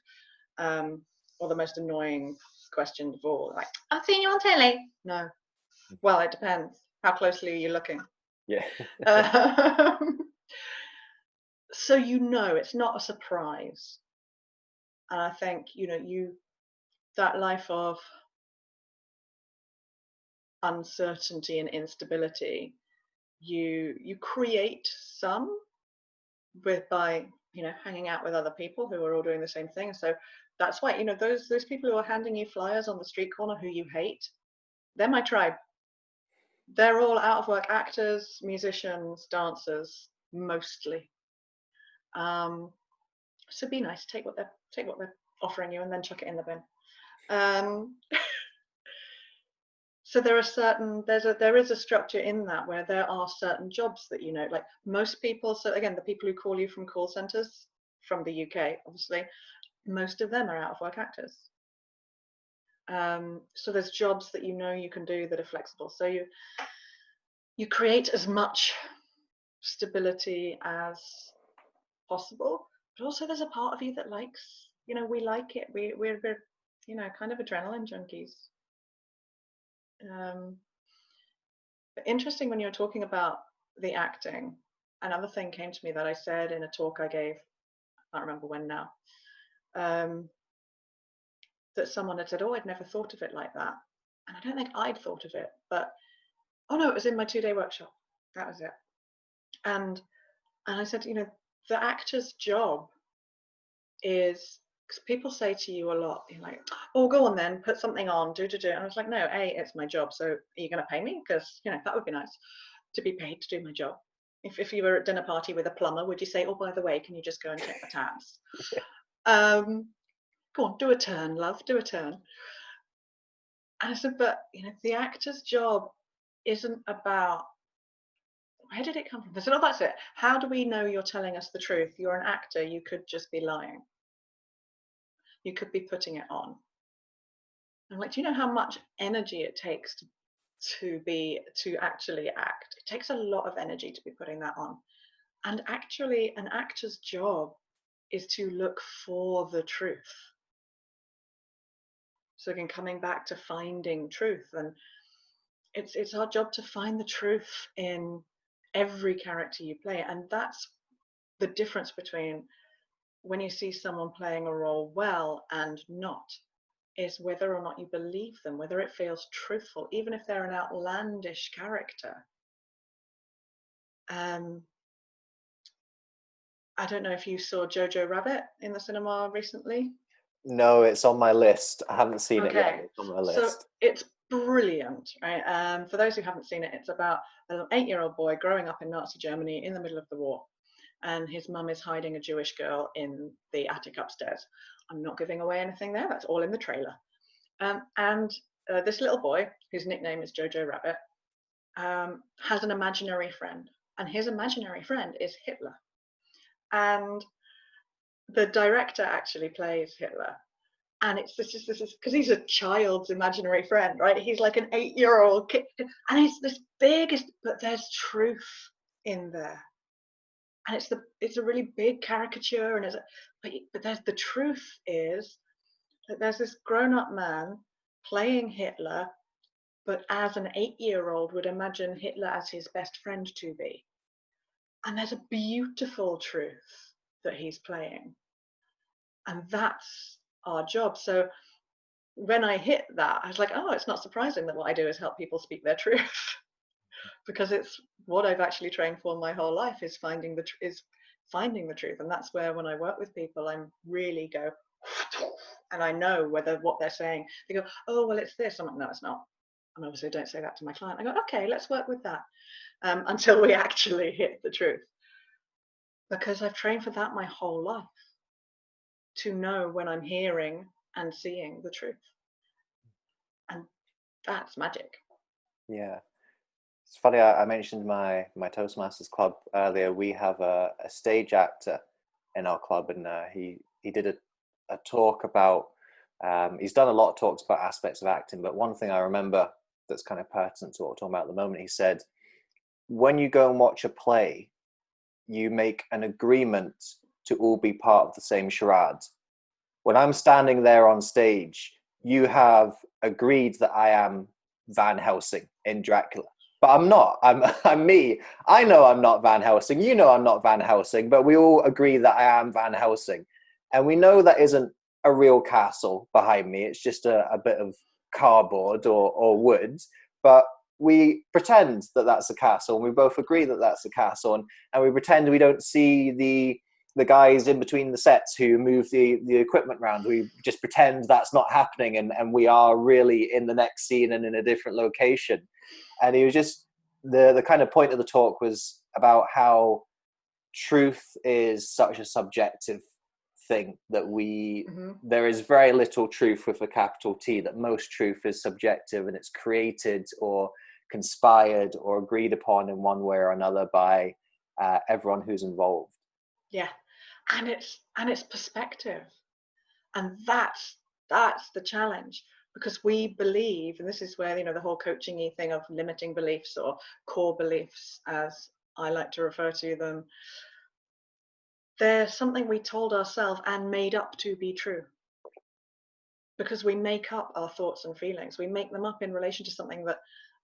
Or the most annoying question of all, like, I've seen you on telly. No. Well, it depends. How closely are you looking? Yeah. So it's not a surprise. And I think, that life of uncertainty and instability, you create some by hanging out with other people who are all doing the same thing. So that's why, those people who are handing you flyers on the street corner who you hate, they're my tribe. They're all out of work actors, musicians, dancers, mostly. So be nice, take what they're offering you and then chuck it in the bin. So there is a structure in that where there are certain jobs that, like most people. So again, the people who call you from call centers from the UK, obviously, most of them are out of work actors. So there's jobs that you can do that are flexible. So you create as much stability as possible, but also there's a part of you that likes, we like it. We're kind of adrenaline junkies. But interesting, when you were talking about the acting, another thing came to me that I said in a talk I gave, I can't remember when now, that someone had said, oh, I'd never thought of it like that. And I don't think I'd thought of it, but, oh no, it was in my 2-day workshop. That was it. And I said, the actor's job is, because people say to you a lot, you're like, oh, go on then, put something on, do. And I was like, no, it's my job. So are you going to pay me? Because, that would be nice to be paid to do my job. If you were at dinner party with a plumber, would you say, oh, by the way, can you just go and check the taps? Go on, do a turn, love, do a turn. And I said, but, the actor's job isn't about, where did it come from? I said, oh, that's it. How do we know you're telling us the truth? You're an actor, you could just be lying. You could be putting it on. I'm like, do you know how much energy it takes to actually act? It takes a lot of energy to be putting that on. And actually, an actor's job is to look for the truth. So again, coming back to finding truth, and it's our job to find the truth in every character you play. And that's the difference between when you see someone playing a role well and not, is whether or not you believe them, whether it feels truthful, even if they're an outlandish character. I don't know if you saw Jojo Rabbit in the cinema recently. No, it's on my list. I haven't seen it yet. It's on my list. So it's brilliant, right? For those who haven't seen it, it's about an 8-year-old boy growing up in Nazi Germany in the middle of the war, and his mum is hiding a Jewish girl in the attic upstairs. I'm not giving away anything there. That's all in the trailer. And this little boy, whose nickname is Jojo Rabbit, has an imaginary friend, and his imaginary friend is Hitler. And the director actually plays Hitler. And it's this is because he's a child's imaginary friend, right? He's like an 8-year-old kid, and it's this biggest, but there's truth in there. And it's a really big caricature, and but there's the truth is that there's this grown-up man playing Hitler, but as an 8-year-old would imagine Hitler as his best friend to be. And there's a beautiful truth that he's playing. And that's our job. So when I hit that, I was like, oh, it's not surprising that what I do is help people speak their truth. Because it's what I've actually trained for my whole life, is finding the truth. And that's where, when I work with people, I really go, and I know whether what they're saying, they go, oh, well, it's this. I'm like, no, it's not. And obviously don't say that to my client. I go, okay, let's work with that until we actually hit the truth. Because I've trained for that my whole life, to know when I'm hearing and seeing the truth. And that's magic. Yeah. It's funny, I mentioned my Toastmasters club earlier. We have a stage actor in our club, and he did a talk about, he's done a lot of talks about aspects of acting, but one thing I remember that's kind of pertinent to what we're talking about at the moment, he said, when you go and watch a play, you make an agreement to all be part of the same charade. When I'm standing there on stage, you have agreed that I am Van Helsing in Dracula. But I'm not. I'm me. I know I'm not Van Helsing. You know I'm not Van Helsing. But we all agree that I am Van Helsing. And we know that isn't a real castle behind me. It's just a bit of cardboard or wood. But we pretend that that's a castle. And we both agree that that's a castle. And we pretend we don't see the guys in between the sets who move the equipment around. We just pretend that's not happening, and we are really in the next scene and in a different location. And he was just, the kind of point of the talk was about how truth is such a subjective thing that there is very little truth with a capital T, that most truth is subjective, and it's created or conspired or agreed upon in one way or another by everyone who's involved. Yeah, and it's perspective, and that's the challenge, because we believe, and this is where, you know, the whole coaching-y thing of limiting beliefs, or core beliefs as I like to refer to them, they're something we told ourselves and made up to be true, because we make up our thoughts and feelings. We make them up in relation to something, that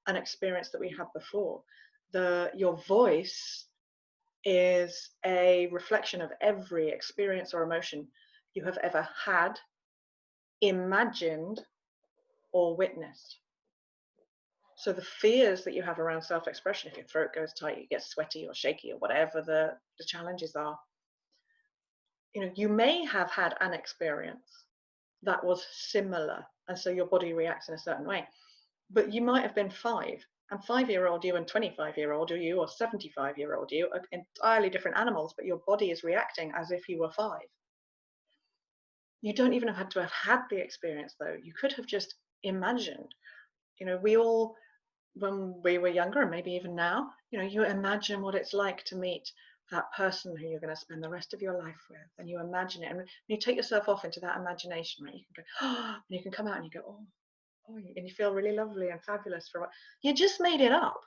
an experience that we had before. Your voice is a reflection of every experience or emotion you have ever had, imagined, or witnessed. So the fears that you have around self-expression, if your throat goes tight, you get sweaty or shaky, or whatever the challenges are, you know, you may have had an experience that was similar, and so your body reacts in a certain way. But you might have been 5, and 5-year-old you and 25-year-old you, or 75-year-old you, are entirely different animals, but your body is reacting as if you were 5. You don't even have had to have had the experience, though. You could have just imagined. You know, we all, when we were younger, and maybe even now, you know, you imagine what it's like to meet that person who you're going to spend the rest of your life with, and you imagine it, and you take yourself off into that imagination, right? You can go, oh, and you can come out and you go, oh, and you feel really lovely and fabulous for what you just made it up,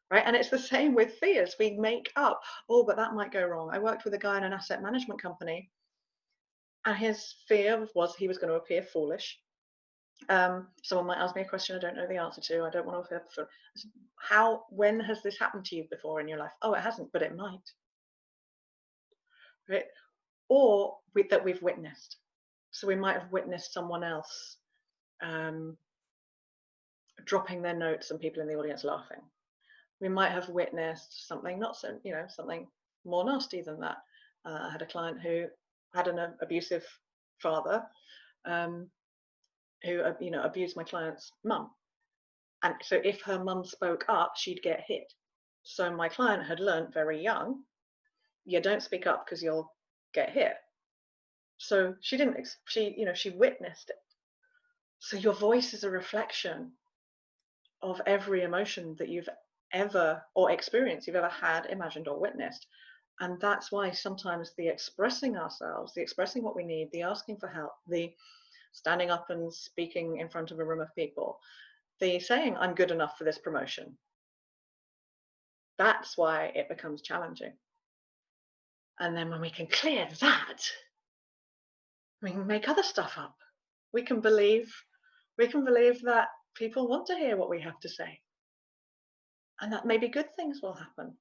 right? And it's the same with fears. We make up, oh, but that might go wrong. I worked with a guy in an asset management company, and his fear was he was going to appear foolish. Someone might ask me a question I don't know the answer to. I don't want to appear. When has this happened to you before in your life? Oh, it hasn't, but it might, right? Or that we've witnessed. So we might have witnessed someone else dropping their notes and people in the audience laughing. We might have witnessed something not so, you know, something more nasty than that. I had a client who had an abusive father, who, you know, abused my client's mum. And so if her mum spoke up, she'd get hit. So my client had learned very young, you don't speak up because you'll get hit. So she witnessed it. So your voice is a reflection of every emotion that you've ever, or experience you've ever had, imagined, or witnessed. And that's why sometimes the expressing ourselves, the expressing what we need, the asking for help, the standing up and speaking in front of a room of people, the saying, I'm good enough for this promotion, that's why it becomes challenging. And then when we can clear that, we can make other stuff up. We can believe that people want to hear what we have to say, and that maybe good things will happen.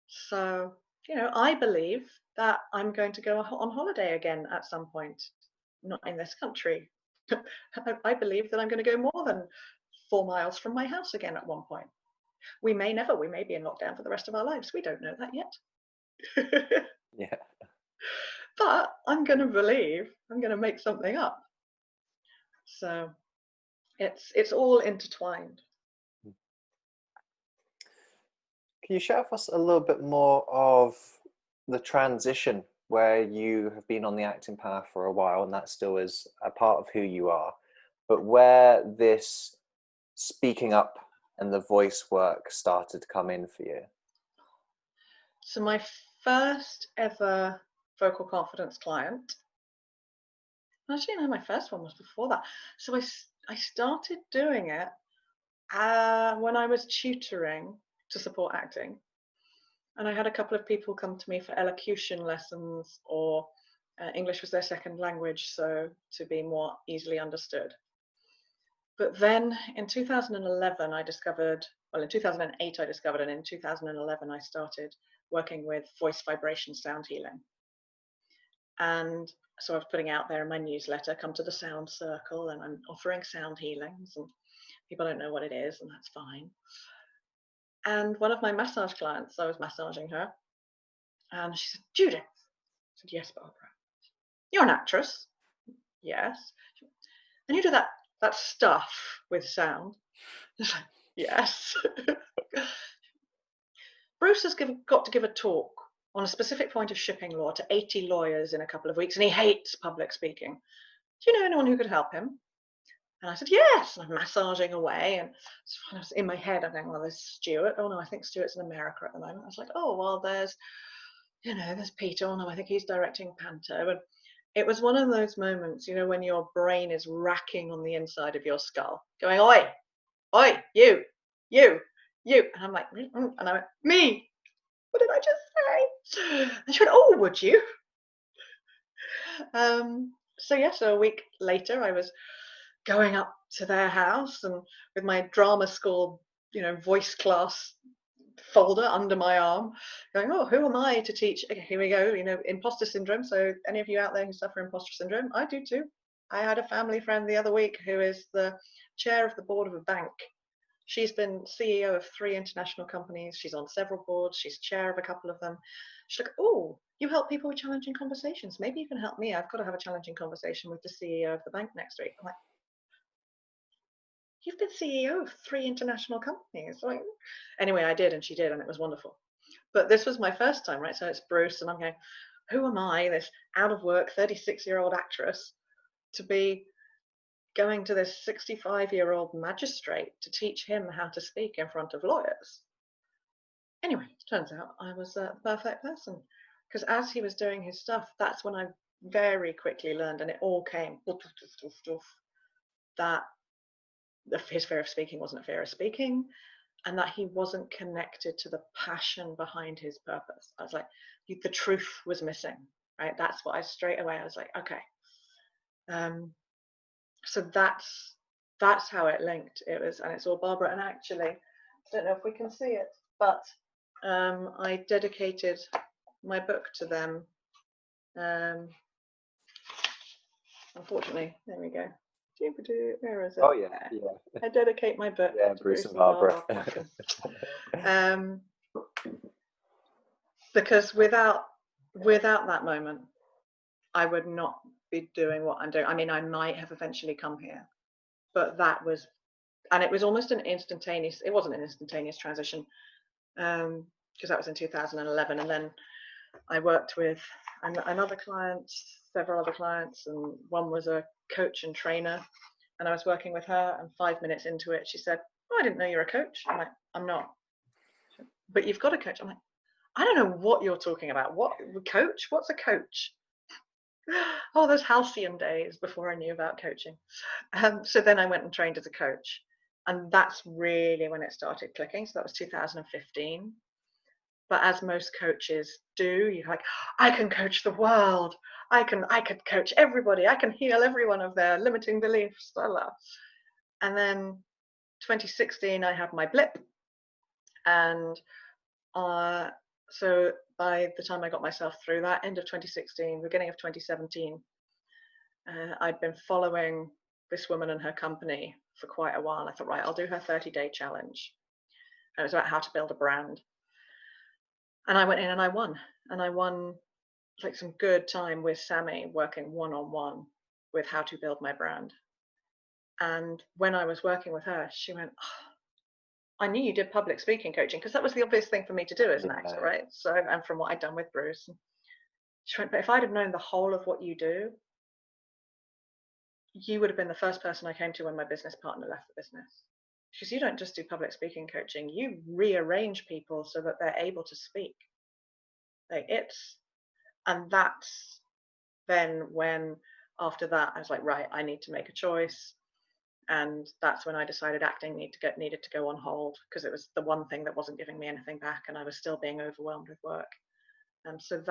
So, you know, I believe that I'm going to go on holiday again at some point, not in this country. I believe that I'm going to go more than 4 miles from my house again at one point. We may never, we may be in lockdown for the rest of our lives. We don't know that yet. Yeah. But I'm going to believe, I'm going to make something up. So it's all intertwined. Can you share with us a little bit more of the transition where you have been on the acting path for a while, and that still is a part of who you are, but where this speaking up and the voice work started to come in for you? So my first ever vocal confidence client, actually no, my first one was before that. So I started doing it when I was tutoring to support acting, and I had a couple of people come to me for elocution lessons, or English was their second language, so to be more easily understood. But then in 2011 I discovered, well, in 2008 I discovered, and in 2011 I started working with voice vibration sound healing. And so I was putting out there in my newsletter, come to the sound circle, and I'm offering sound healings, and people don't know what it is, and that's fine. And one of my massage clients, I was massaging her, And she said, Judith. I said, yes, Barbara. You're an actress. Yes. And you do that stuff with sound. It's like, yes. Bruce has got to give a talk on a specific point of shipping law to 80 lawyers in a couple of weeks, and he hates public speaking. Do you know anyone who could help him? And I said, yes. And I'm massaging away, and I was in my head, I'm going, well, there's Stuart. Oh no, I think Stuart's in America at the moment. I was like, oh, well, there's Peter. Oh no, I think he's directing Panto. And it was one of those moments, when your brain is racking on the inside of your skull, going, oi, oi, you. And I'm like, and I went, me. What did I just say? And she went, oh, would you? So a week later, I was going up to their house and with my drama school, voice class folder under my arm, going, oh, who am I to teach? Okay, here we go, imposter syndrome. So any of you out there who suffer imposter syndrome, I do too. I had a family friend the other week who is the chair of the board of a bank. She's been CEO of 3 international companies. She's on several boards. She's chair of a couple of them. She's like, oh, you help people with challenging conversations. Maybe you can help me. I've got to have a challenging conversation with the CEO of the bank next week. I'm like, you've been CEO of 3 international companies. Like, anyway, I did, and she did, and it was wonderful. But this was my first time, right? So it's Bruce, and I'm going, who am I, this out of work 36-year-old actress, to be going to this 65-year-old magistrate to teach him how to speak in front of lawyers? Anyway, it turns out I was the perfect person, because as he was doing his stuff, that's when I very quickly learned, and it all came, that his fear of speaking wasn't a fear of speaking, and that he wasn't connected to the passion behind his purpose. I was like, the truth was missing, right? That's what straight away I was like, okay. So that's how it linked. It was, and it's all Barbara. And actually, I don't know if we can see it, but I dedicated my book to them. Unfortunately, there we go. Where is it? Oh yeah. I dedicate my book to Bruce and Barbara. Because without that moment, I would not be doing what I'm doing. I mean, I might have eventually come here, but that was, and it was almost it wasn't an instantaneous transition, because that was in 2011. And then I worked with another client, several other clients, and one was a coach and trainer. And I was working with her, and 5 minutes into it, she said, oh, I didn't know you're a coach. I'm like, I'm not. But you've got a coach. I'm like, I don't know what you're talking about. What coach? What's a coach? Oh, those halcyon days before I knew about coaching. So then I went and trained as a coach. And that's really when it started clicking. So that was 2015. But as most coaches do, you're like, I can coach the world. I could coach everybody. I can heal everyone of their limiting beliefs. Blah, blah. And then 2016, I had my blip. And so by the time I got myself through that, end of 2016, beginning of 2017, I'd been following this woman and her company for quite a while. I thought, right, I'll do her 30-day challenge. And it was about how to build a brand. And I went in and I won. And I won like some good time with Sammy, working one-on-one with how to build my brand. And when I was working with her, she went, oh, I knew you did public speaking coaching, because that was the obvious thing for me to do as an actor, right? So, and from what I'd done with Bruce. She went, but if I'd have known the whole of what you do, you would have been the first person I came to when my business partner left the business. Because you don't just do public speaking coaching, you rearrange people so that they're able to speak. And that's then when, after that, I was like, right, I need to make a choice. And that's when I decided acting needed to go on hold, because it was the one thing that wasn't giving me anything back, and I was still being overwhelmed with work. And so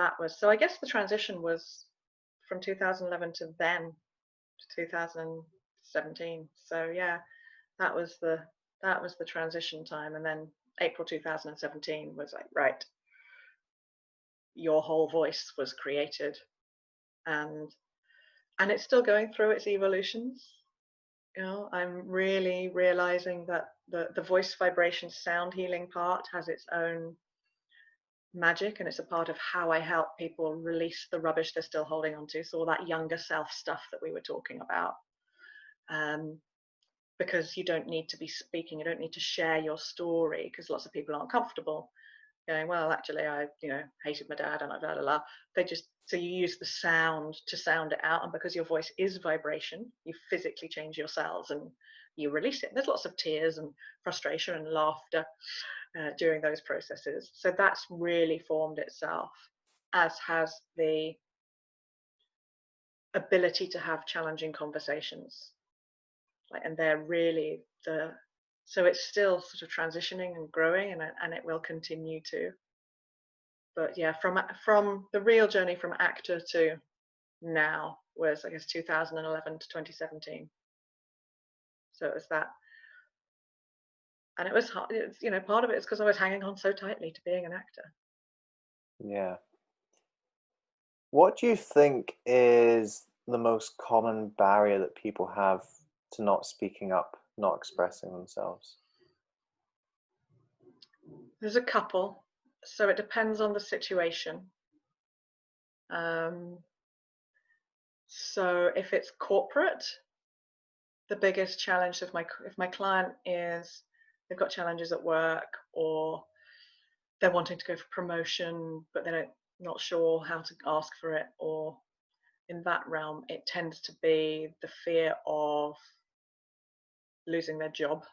I guess the transition was from 2011 to then, to 2017. So yeah, that was the transition time. And then April 2017 was like, right, your whole voice was created, and it's still going through its evolutions. I'm really realizing that the voice vibration sound healing part has its own magic, and it's a part of how I help people release the rubbish they're still holding on to. So all that younger self stuff that we were talking about. Because you don't need to be speaking, you don't need to share your story, because lots of people aren't comfortable going, well, actually, I hated my dad and I blah blah blah. They just, so you use the sound to sound it out, and because your voice is vibration, you physically change your cells and you release it. There's lots of tears and frustration and laughter during those processes. So that's really formed itself, as has the ability to have challenging conversations. And they're really so it's still sort of transitioning and growing, and it will continue to. But yeah, from the real journey from actor to now was, I guess, 2011 to 2017. So it was that, and it was hard. It's, part of it is because I was hanging on so tightly to being an actor. Yeah. What do you think is the most common barrier that people have to not speaking up, not expressing themselves? There's a couple. So it depends on the situation. So if it's corporate, the biggest challenge if my client they've got challenges at work, or they're wanting to go for promotion but they're not sure how to ask for it, or in that realm, it tends to be the fear of losing their job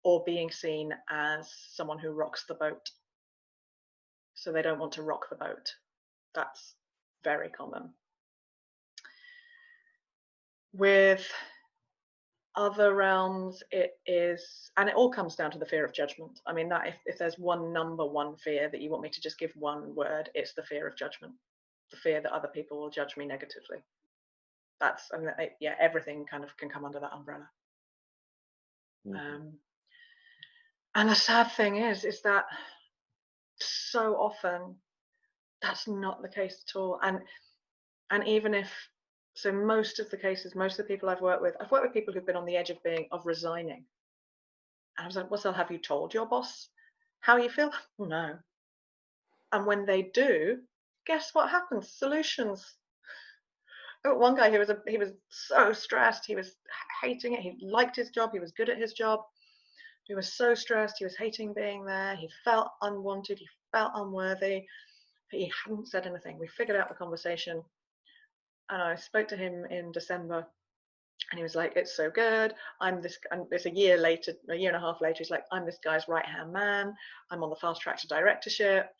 or being seen as someone who rocks the boat. So they don't want to rock the boat. That's very common. With other realms, it is, and it all comes down to the fear of judgment. I mean, that if there's number one fear that you want me to just give one word, it's the fear of judgment, the fear that other people will judge me negatively. That's, I mean, yeah, everything kind of can come under that umbrella. And the sad thing is that so often that's not the case at all. And even if, so most of the cases, most of the people I've worked with people who've been on the edge of resigning. And I was like, well, so have you told your boss how you feel? No. And when they do, guess what happens? Solutions. One guy, he was so stressed. He was hating it. He liked his job. He was good at his job. He was so stressed. He was hating being there. He felt unwanted. He felt unworthy. But he hadn't said anything. We figured out the conversation. And I spoke to him in December. And he was like, it's so good. It's a year and a half later, he's like, I'm this guy's right-hand man. I'm on the fast track to directorship.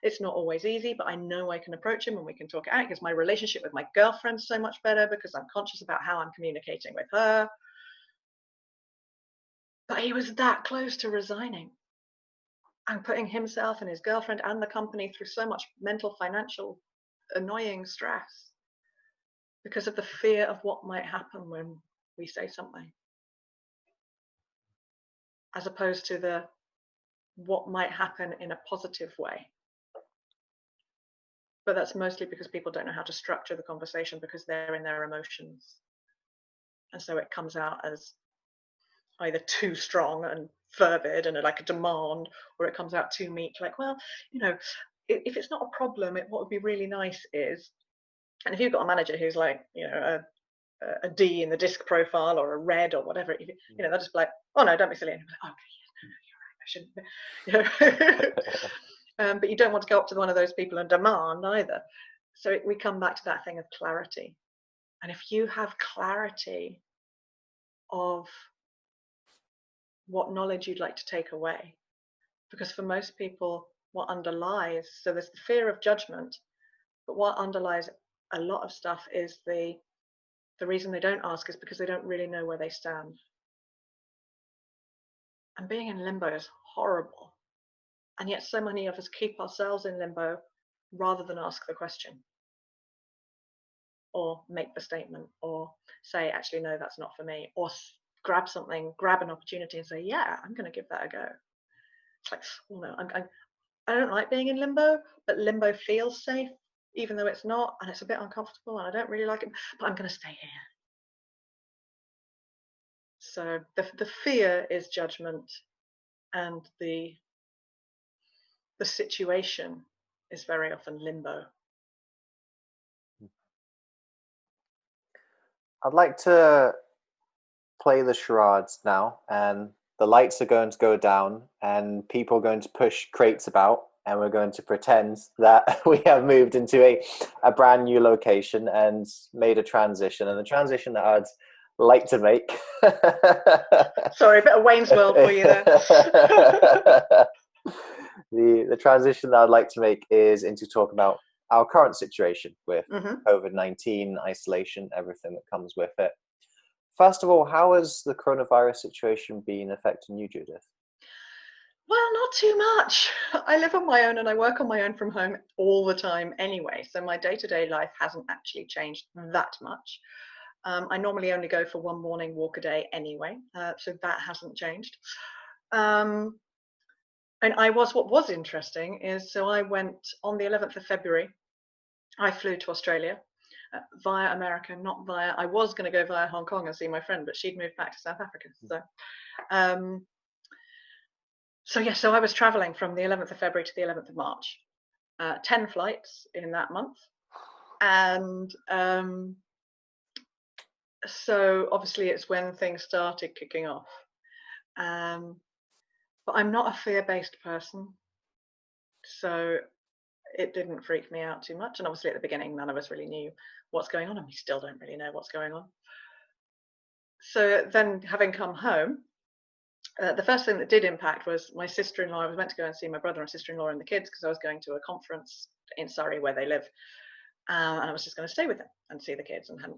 It's not always easy, but I know I can approach him and we can talk it out, because my relationship with my girlfriend's so much better because I'm conscious about how I'm communicating with her. But he was that close to resigning and putting himself and his girlfriend and the company through so much mental, financial, annoying stress because of the fear of what might happen when we say something, as opposed to what might happen in a positive way. But that's mostly because people don't know how to structure the conversation because they're in their emotions. And so it comes out as either too strong and fervid and like a demand, or it comes out too meek, like, well, if it's not a problem, what would be really nice is, and if you've got a manager who's like, a D in the disc profile or a red or whatever, they'll just be like, oh no, don't be silly. And you're like, okay, you're right, I shouldn't be. But you don't want to go up to one of those people and demand either. So we come back to that thing of clarity. And if you have clarity of what knowledge you'd like to take away, because for most people, what underlies, so there's the fear of judgment, but what underlies a lot of stuff is the reason they don't ask is because they don't really know where they stand. And being in limbo is horrible. And yet so many of us keep ourselves in limbo rather than ask the question or make the statement or say, actually, no, that's not for me, or grab an opportunity and say, yeah, I'm going to give that a go. It's like, oh no, I don't like being in limbo, but limbo feels safe, even though it's not, and it's a bit uncomfortable, and I don't really like it, but I'm going to stay here. So the fear is judgment, and the the situation is very often limbo. I'd like to play the charades now, and the lights are going to go down, and people are going to push crates about, and we're going to pretend that we have moved into a brand new location and made a transition. And the transition that I'd like to make. Sorry, a bit of Wayne's World for you there. The transition that I'd like to make is into talk about our current situation with Mm-hmm. COVID-19, isolation, everything that comes with it. First of all, how has the coronavirus situation been affecting you, Judith? Well, not too much. I live on my own and I work on my own from home all the time anyway. So my day-to-day life hasn't actually changed that much. I normally only go for one morning walk a day anyway. So that hasn't changed. And what was interesting is, so I went on the 11th of February, I flew to Australia via America, not via, I was going to go via Hong Kong and see my friend, but she'd moved back to South Africa. So I was traveling from the 11th of February to the 11th of March, 10 flights in that month. And so obviously it's when things started kicking off. But I'm not a fear-based person, so it didn't freak me out too much. And obviously at the beginning, none of us really knew what's going on, and we still don't really know what's going on. So then, having come home, the first thing that did impact was my sister-in-law. I was meant to go and see my brother and sister-in-law and the kids because I was going to a conference in Surrey where they live, and I was just going to stay with them and see the kids. And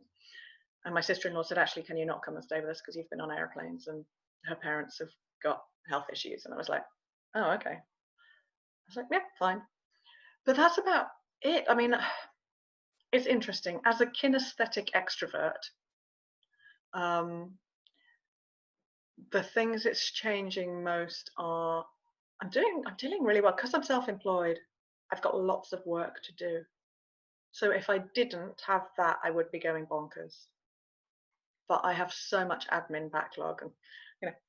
my sister-in-law said, actually, can you not come and stay with us because you've been on airplanes and her parents have got health issues. And I was like, oh, okay. I was like, yeah, fine. But that's about it. I mean, it's interesting. As a kinesthetic extrovert, the things it's changing most are I'm dealing really well because I'm self-employed. I've got lots of work to do. So if I didn't have that, I would be going bonkers. But I have so much admin backlog, and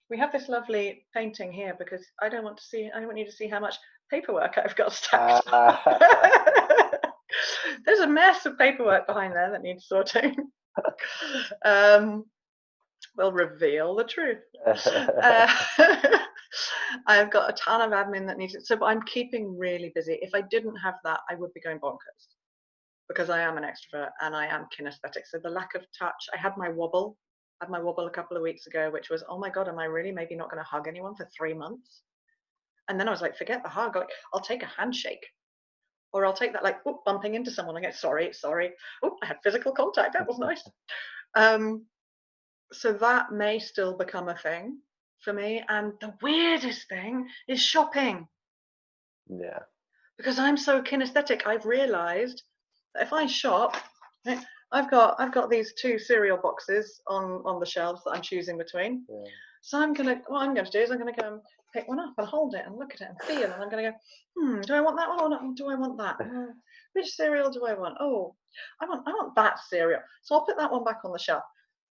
we have this lovely painting here because I don't want you to see how much paperwork I've got stacked. There's a mess of paperwork behind there that needs sorting. We'll reveal the truth. I've got a ton of admin that needs it. So I'm keeping really busy. If I didn't have that, I would be going bonkers because I am an extrovert and I am kinesthetic. So the lack of touch, I had my wobble a couple of weeks ago, which was, oh my God, am I really maybe not going to hug anyone for 3 months? And then I was like, forget the hug. I'll take a handshake. Or I'll take that, like, bumping into someone. I get, sorry. Oh, I had physical contact. That was nice. So that may still become a thing for me. And the weirdest thing is shopping. Yeah. Because I'm so kinesthetic, I've realized that if I shop, I've got these 2 cereal boxes on the shelves that I'm choosing between. Yeah. So what I'm gonna do is I'm gonna go and pick one up and hold it and look at it and feel, and I'm gonna go, do I want that one or not? Do I want that? Which cereal do I want? Oh, I want that cereal. So I'll put that one back on the shelf.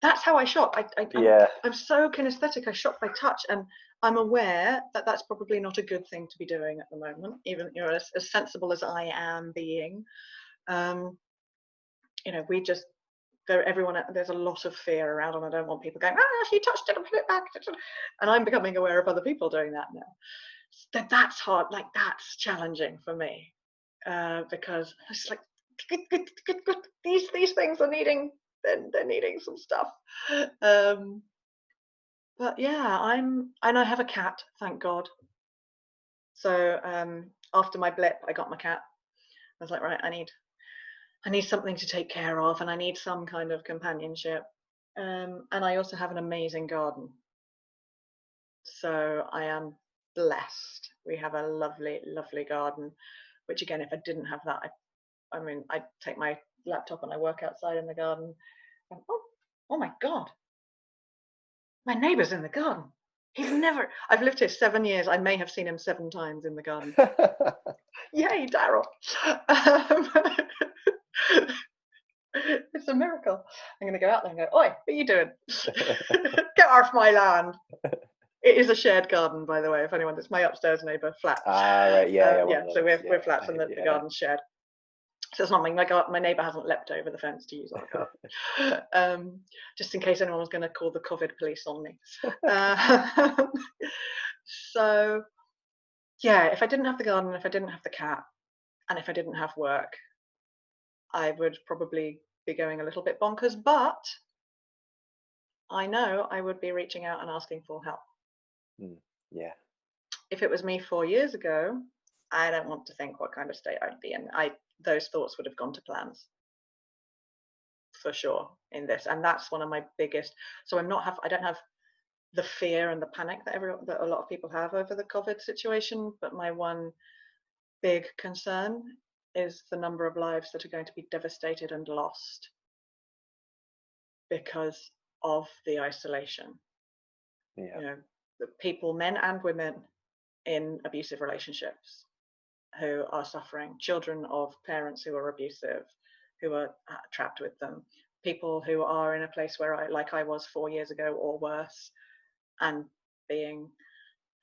That's how I shop. I'm so kinesthetic. I shop by touch, and I'm aware that that's probably not a good thing to be doing at the moment. Even as sensible as I am being, there's a lot of fear around, and I don't want people going, she touched it and put it back. And I'm becoming aware of other people doing that now. That's hard. Like, that's challenging for me because it's like these things are needing. They're needing some stuff. But yeah, I have a cat, thank God. So after my blip, I got my cat. I was like, right, I need something to take care of, and I need some kind of companionship. And I also have an amazing garden. So I am blessed. We have a lovely, lovely garden, which again, if I didn't have that, I'd take my laptop and I work outside in the garden. And, oh my God, my neighbour's in the garden. I've lived here 7 years. I may have seen him 7 times in the garden. Yay, Daryl. It's a miracle. I'm going to go out there and go, oi, what are you doing? Get off my land. It is a shared garden, by the way, if anyone, it's my upstairs neighbour flat. Right, yeah, Yeah, so we're flats and the yeah. garden's shared. So it's not my neighbour hasn't leapt over the fence to use our garden. Just in case anyone was going to call the COVID police on me. So yeah, if I didn't have the garden, if I didn't have the cat, and if I didn't have work, I would probably be going a little bit bonkers, but I know I would be reaching out and asking for help. Yeah. If it was me 4 years ago, I don't want to think what kind of state I'd be in. Those thoughts would have gone to plans for sure in this, and that's one of my biggest. So I don't have the fear and the panic that a lot of people have over the COVID situation, but my one big concern is the number of lives that are going to be devastated and lost because of the isolation. Yeah. You know, the people, men and women, in abusive relationships who are suffering, children of parents who are abusive, who are trapped with them, people who are in a place where I was 4 years ago or worse, and being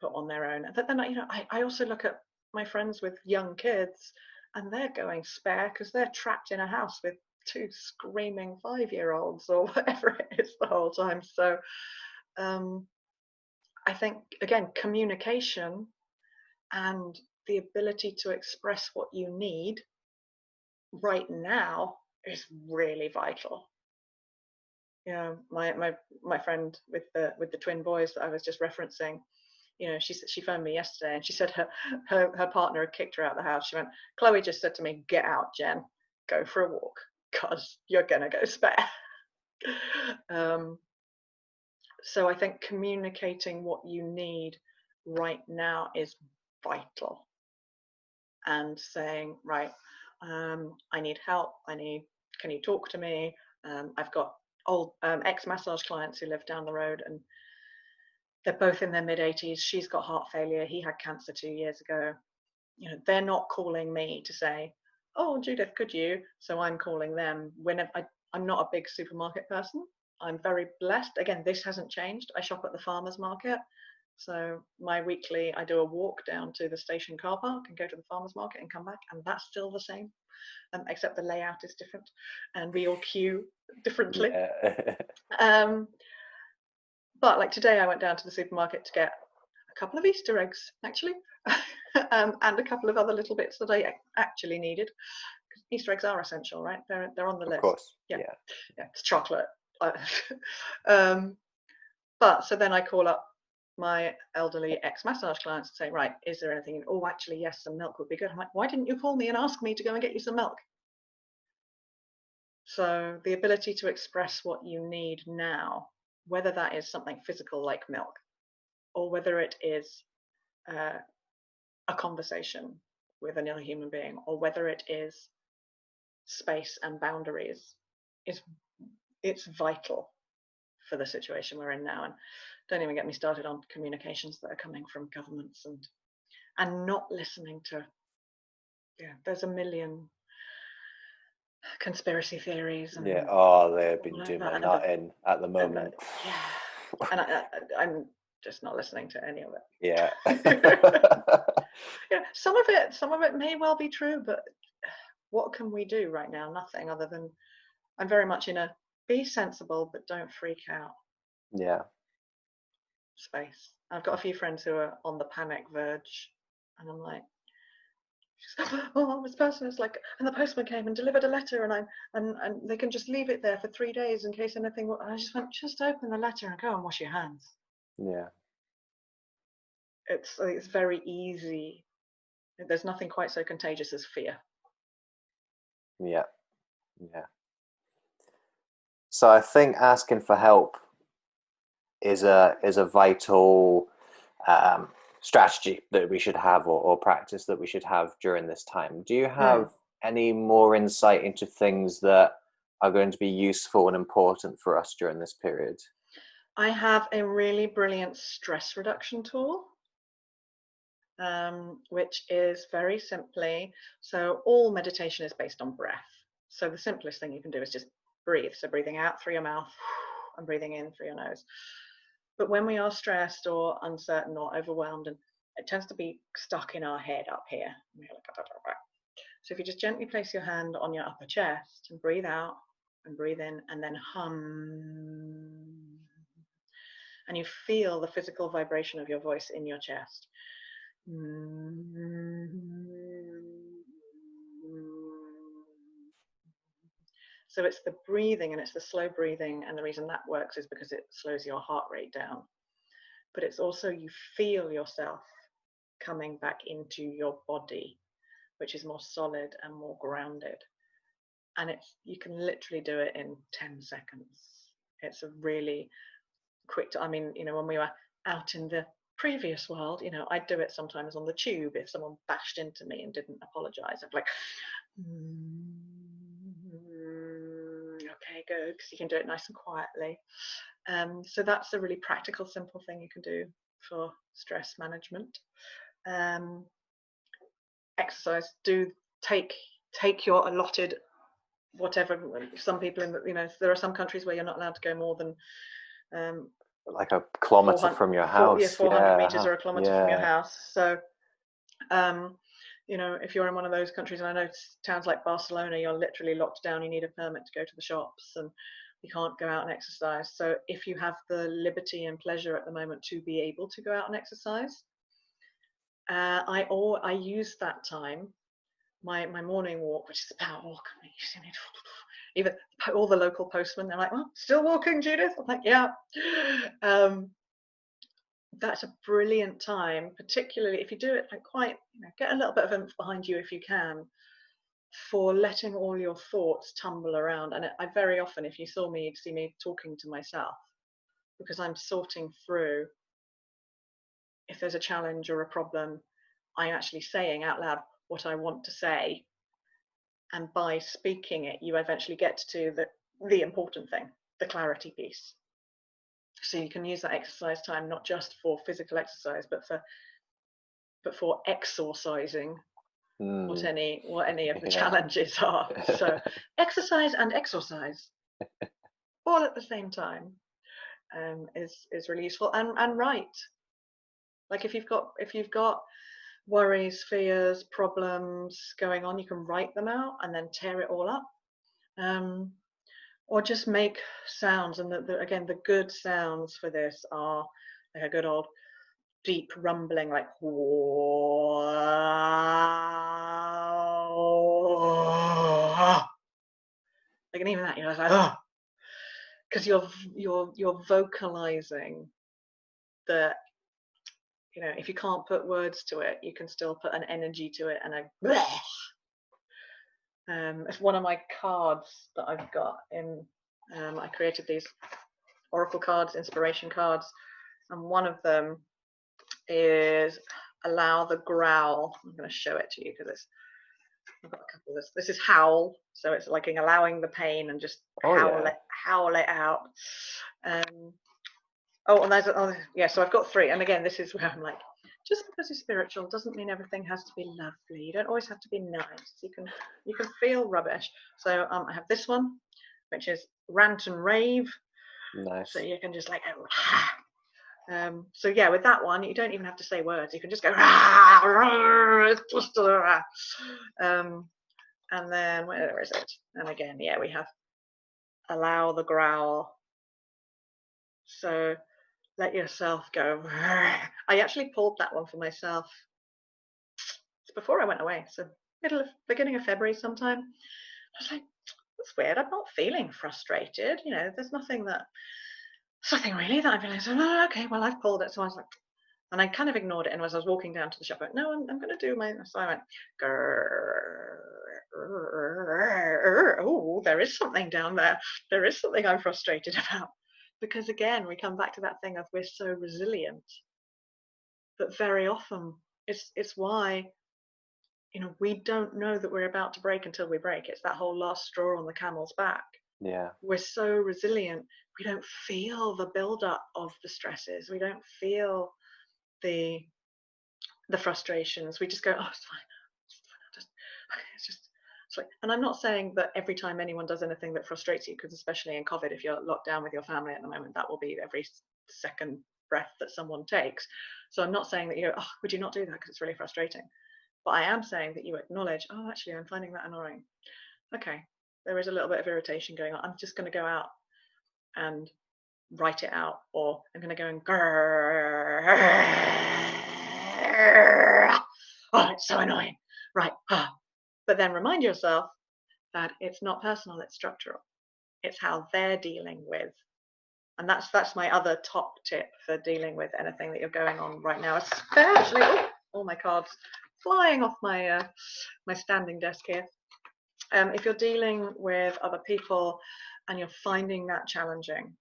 put on their own. But then, I also look at my friends with young kids, and they're going spare because they're trapped in a house with 2 screaming 5-year-olds or whatever it is the whole time. So I think, again, communication and the ability to express what you need right now is really vital. You know, my friend with the twin boys that I was just referencing, you know, she phoned me yesterday and she said her partner had kicked her out of the house. She went, Chloe just said to me, get out, Jen, go for a walk because you're gonna go spare. So I think communicating what you need right now is vital, and saying, right, I need help, can you talk to me? I've got old ex-massage clients who live down the road, and they're both in their mid-80s. She's got heart failure, he had cancer 2 years ago. You know, they're not calling me to say, oh, Judith, could you? So I'm calling them whenever. I'm not a big supermarket person. I'm very blessed. Again, this hasn't changed. I shop at the farmers market. So I do a walk down to the station car park and go to the farmers market and come back, and that's still the same, except the layout is different and we all queue differently. Yeah. But like today, I went down to the supermarket to get a couple of Easter eggs, actually, and a couple of other little bits that I actually needed. Easter eggs are essential, right? They're on the list. Of course. Yeah, it's chocolate. But so then I call up my elderly ex-massage clients and say, right, is there anything? Oh, actually, yes, some milk would be good. I'm like, why didn't you call me and ask me to go and get you some milk? So the ability to express what you need now, whether that is something physical like milk, or whether it is a conversation with another human being, or whether it is space and boundaries, it's vital for the situation we're in now. And don't even get me started on communications that are coming from governments and not listening to, there's a million conspiracy theories. And they've been doing a lot in at the moment. And I'm just not listening to any of it. Yeah. Yeah, some of it may well be true, but what can we do right now? Nothing, other than I'm very much in a be sensible but don't freak out space. I've got a few friends who are on the panic verge, and I'm like, oh, this person is like, and the postman came and delivered a letter, and they can just leave it there for 3 days in case anything. And I just went, just open the letter and go and wash your hands. Yeah. It's very easy. There's nothing quite so contagious as fear. Yeah. So I think asking for help is a vital strategy that we should have, or practice that we should have during this time. Do you have any more insight into things that are going to be useful and important for us during this period? I have a really brilliant stress reduction tool, which is very simply, so all meditation is based on breath. So the simplest thing you can do is just breathe. So breathing out through your mouth and breathing in through your nose. But when we are stressed or uncertain or overwhelmed, and it tends to be stuck in our head up here. So if you just gently place your hand on your upper chest and breathe out and breathe in and then hum, and you feel the physical vibration of your voice in your chest. So it's the breathing, and it's the slow breathing, and the reason that works is because it slows your heart rate down. But it's also you feel yourself coming back into your body, which is more solid and more grounded. And you can literally do it in 10 seconds. It's a really quick, I mean, when we were out in the previous world, I'd do it sometimes on the tube. If someone bashed into me and didn't apologize, I'd be like, okay, good, because you can do it nice and quietly. So that's a really practical, simple thing you can do for stress management. Exercise. Do take your allotted whatever. Some people there are some countries where you're not allowed to go more than like a kilometer from your house. 400 meters or a kilometer from your house. So if you're in one of those countries, and I know towns like Barcelona, you're literally locked down, you need a permit to go to the shops and you can't go out and exercise. So if you have the liberty and pleasure at the moment to be able to go out and exercise, I use that time, my morning walk, which is a power walk. Even all the local postmen, they're like, well, still walking, Judith? I'm like, yeah. That's a brilliant time, particularly if you do it like quite, get a little bit of oomph behind you if you can, for letting all your thoughts tumble around. And I very often, if you saw me, you'd see me talking to myself, because I'm sorting through, if there's a challenge or a problem, I'm actually saying out loud what I want to say. And by speaking it, you eventually get to the important thing, the clarity piece. So you can use that exercise time not just for physical exercise, but for exorcising what any of the challenges are. So exercise and exorcise all at the same time is really useful. And write. Like if you've got worries, fears, problems going on, you can write them out and then tear it all up. Or just make sounds. And again, the good sounds for this are like a good old deep rumbling, like and even that, like, because you're vocalizing the, if you can't put words to it, you can still put an energy to it and a it's one of my cards that I've got in. I created these oracle cards, inspiration cards, and one of them is allow the growl. I'm going to show it to you because I've got a couple of this. This is howl, so it's like allowing the pain and just howl it out. And there's so I've got 3, and again, this is where I'm like, just because you're spiritual doesn't mean everything has to be lovely. You don't always have to be nice. You can feel rubbish. So I have this one, which is rant and rave. Nice. So you can just like go. So yeah, with that one, you don't even have to say words. You can just go. And then where is it? And again, we have allow the growl. So let yourself go. I actually pulled that one for myself. It's before I went away, so beginning of February sometime. I was like, that's weird. I'm not feeling frustrated. There's nothing really that I'm feeling. So, oh, okay, well, I've pulled it. So I was like, and I kind of ignored it. And as I was walking down to the shop, I went, no, I'm going to do my. So I went, oh, there is something down there. There is something I'm frustrated about. Because again, we come back to that thing of we're so resilient, but very often it's why we don't know that we're about to break until we break. It's that whole last straw on the camel's back. Yeah, we're so resilient. We don't feel the build-up of the stresses. We don't feel the frustrations. We just go, oh, it's fine. It's like, and I'm not saying that every time anyone does anything that frustrates you, because especially in COVID, if you're locked down with your family at the moment, that will be every second breath that someone takes. So I'm not saying that, oh, would you not do that because it's really frustrating? But I am saying that you acknowledge, oh, actually, I'm finding that annoying. Okay, there is a little bit of irritation going on. I'm just going to go out and write it out, or I'm going to go and oh, it's so annoying. Right. But then remind yourself that it's not personal, it's structural. It's how they're dealing with. And that's my other top tip for dealing with anything that you're going on right now, especially all my cards flying off my my standing desk here. If you're dealing with other people and you're finding that challenging,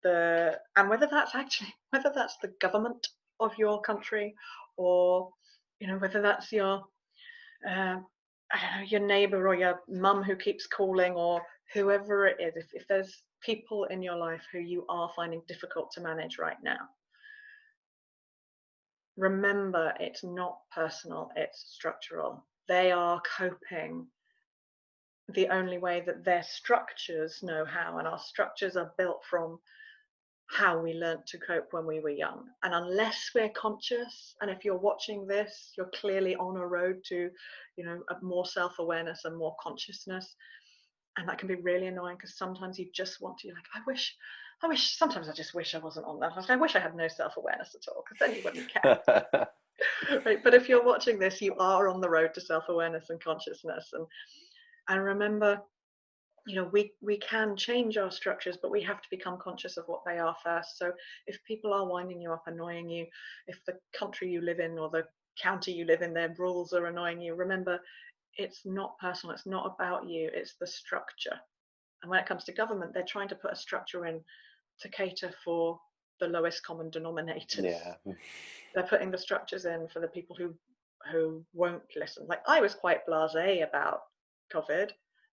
and whether that's the government of your country, or whether that's your I don't know, your neighbor or your mum who keeps calling, or whoever it is, if there's people in your life who you are finding difficult to manage right now, remember it's not personal, it's structural. They are coping the only way that their structures know how, and our structures are built from how we learned to cope when we were young. And unless we're conscious, and if you're watching this, you're clearly on a road to a more self-awareness and more consciousness. And that can be really annoying, because sometimes you just want to, I wish sometimes I just wish I wasn't on that. I wish I had no self-awareness at all, because then you wouldn't care. Right? But if you're watching this, you are on the road to self-awareness and consciousness. And remember, we can change our structures, but we have to become conscious of what they are first. So if people are winding you up, annoying you, if the country you live in or the county you live in, their rules are annoying you, remember, it's not personal, it's not about you, it's the structure. And when it comes to government, they're trying to put a structure in to cater for the lowest common denominators. Yeah. They're putting the structures in for the people who won't listen. Like, I was quite blasé about COVID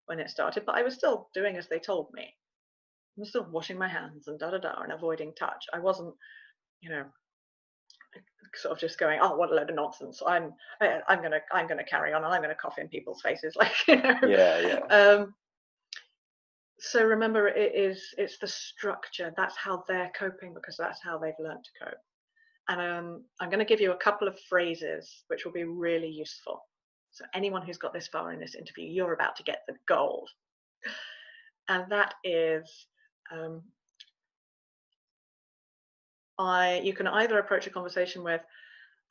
when it started, but I was still doing as they told me. I was still washing my hands and and avoiding touch. I wasn't, sort of just going, oh, what a load of nonsense. I'm gonna carry on, and I'm gonna cough in people's faces, Yeah. So remember, it's the structure. That's how they're coping, because that's how they've learned to cope. And I'm going to give you a couple of phrases which will be really useful. So anyone who's got this far in this interview, you're about to get the gold. And that is, you can either approach a conversation with,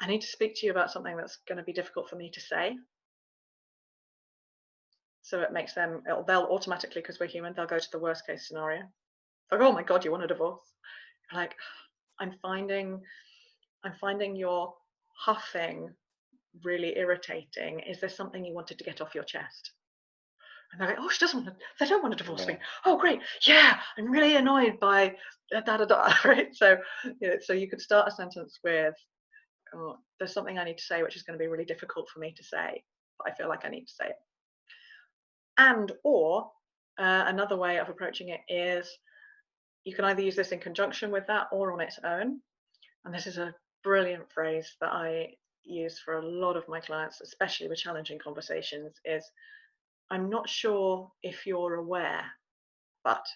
I need to speak to you about something that's going to be difficult for me to say. So it makes them, they'll automatically, because we're human, they'll go to the worst case scenario. Like, oh my God, you want a divorce? Like, I'm finding your huffing really irritating. Is there something you wanted to get off your chest? And they're like, oh, they don't want to divorce me. Oh, great. Yeah, I'm really annoyed by right? So, so you could start a sentence with, oh, there's something I need to say, which is going to be really difficult for me to say, but I feel like I need to say it. And, or another way of approaching it is, you can either use this in conjunction with that or on its own. And this is a brilliant phrase that I use for a lot of my clients, especially with challenging conversations, is, I'm not sure if you're aware, but.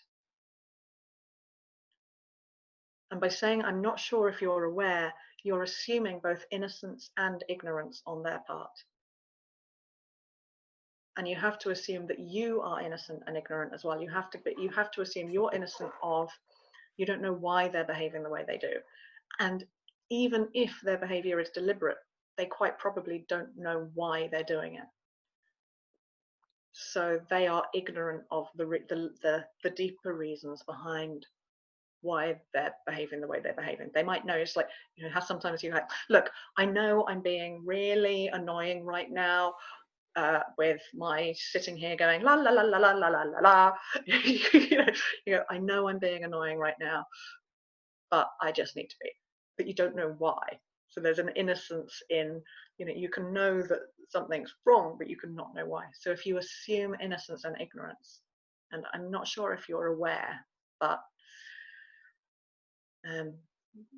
And by saying, I'm not sure if you're aware, you're assuming both innocence and ignorance on their part. And you have to assume that you are innocent and ignorant as well. You have to assume you're innocent of, you don't know why they're behaving the way they do. And even if their behavior is deliberate, they quite probably don't know why they're doing it. So they are ignorant of the deeper reasons behind why they're behaving the way they're behaving. They might know, it's like, how sometimes you're like, look, I know I'm being really annoying right now with my sitting here going la la la la la la la la la. I know I'm being annoying right now, but I just need to be. But you don't know why. So there's an innocence in, you can know that something's wrong, but you can not know why. So if you assume innocence and ignorance, and I'm not sure if you're aware, but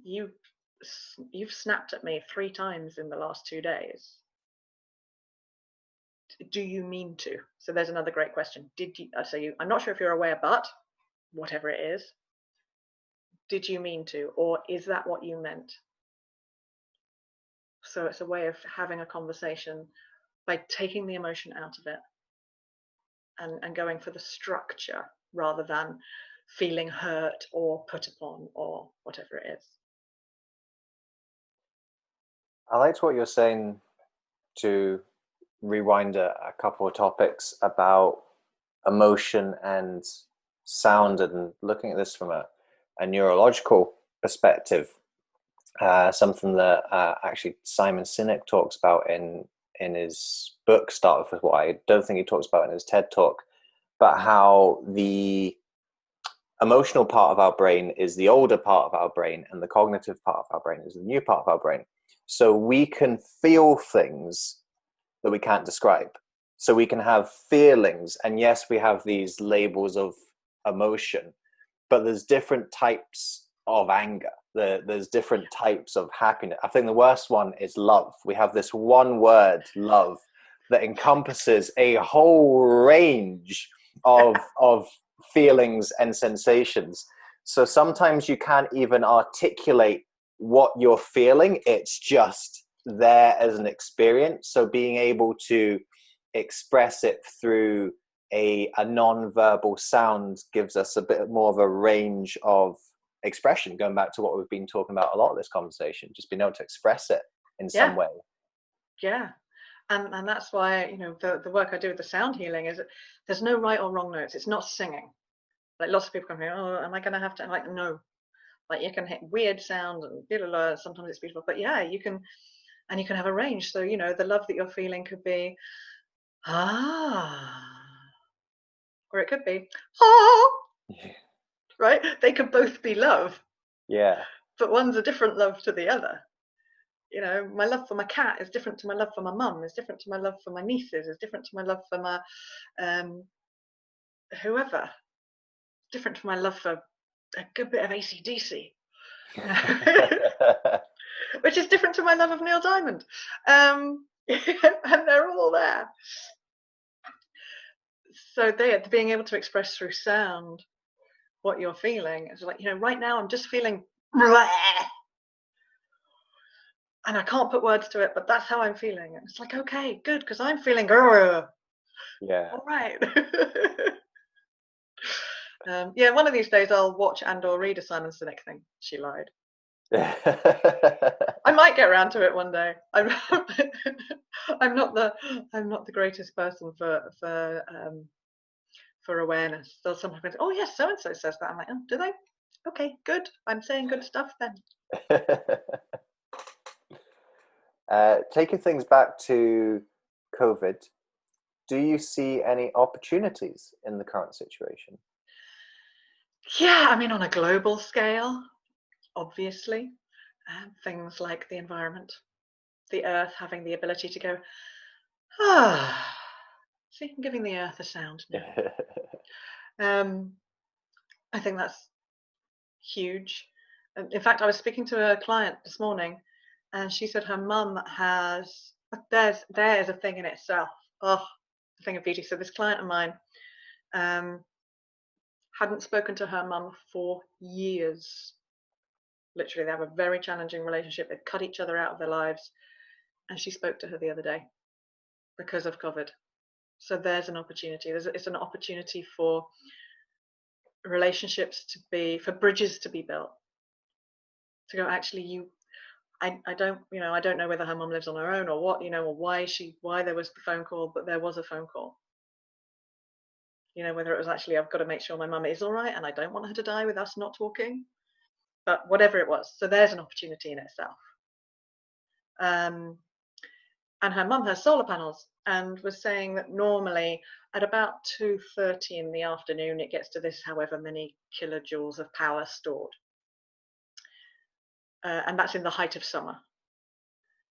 you've snapped at me 3 times in the last 2 days. Do you mean to? So there's another great question. I'm not sure if you're aware, but whatever it is, did you mean to, or is that what you meant? So it's a way of having a conversation by taking the emotion out of it and going for the structure rather than feeling hurt or put upon or whatever it is. I liked what you're saying, to rewind a couple of topics about emotion and sound, and looking at this from a neurological perspective. Something that actually Simon Sinek talks about in his book Start With Why. I don't think he talks about in his TED Talk, but how the emotional part of our brain is the older part of our brain, and the cognitive part of our brain is the new part of our brain. So we can feel things that we can't describe. So we can have feelings, and yes, we have these labels of emotion, but there's different types of anger. There's different types of happiness. I think the worst one is love. We have this one word, love, that encompasses a whole range of feelings and sensations. So sometimes you can't even articulate what you're feeling. It's just there as an experience. So being able to express it through a non-verbal sound gives us a bit more of a range of expression, going back to what we've been talking about a lot of this conversation, just being able to express it in some way. Yeah. And that's why, you know, the work I do with the sound healing is there's no right or wrong notes. It's not singing. Like lots of people come here, oh, am I going to have to? I'm like, no. Like you can hit weird sound and blah, blah, blah. Sometimes it's beautiful, but yeah, you can, and you can have a range. So, you know, the love that you're feeling could be, or it could be, right? They could both be love. Yeah. But one's a different love to the other. You know, my love for my cat is different to my love for my mum, is different to my love for my nieces, is different to my love for my whoever. Different to my love for a good bit of AC/DC. Which is different to my love of Neil Diamond. And they're all there. So being able to express through sound what you're feeling is like, you know, right now I'm just feeling and I can't put words to it, but that's how I'm feeling. And it's like, okay, good, because I'm feeling yeah. All right. Yeah, one of these days I'll watch and or read a Simon Sinek thing. She lied. I might get around to it one day. I'm not the greatest person for awareness. They'll sometimes go, oh yes, so and so says that. I'm like, oh, do they? Okay, good. I'm saying good stuff then. Taking things back to COVID, do you see any opportunities in the current situation? Yeah, I mean, on a global scale, obviously, things like the environment, the earth having the ability to go, see, I'm giving the earth a sound now. I think that's huge. In fact, I was speaking to a client this morning, and she said her mum has, there is a thing in itself. Oh, the thing of beauty. So this client of mine hadn't spoken to her mum for years. Literally, they have a very challenging relationship. They've cut each other out of their lives. And she spoke to her the other day because of COVID. So there's an opportunity. It's an opportunity for relationships to be, for bridges to be built. To go, actually, I don't know whether her mum lives on her own or what, you know, or why there was the phone call, but there was a phone call. You know, whether it was actually, I've got to make sure my mum is all right and I don't want her to die with us not talking, but whatever it was. So there's an opportunity in itself. And her mum has solar panels and was saying that normally at about 2:30 in the afternoon, it gets to this however many kilojoules of power stored. And that's in the height of summer.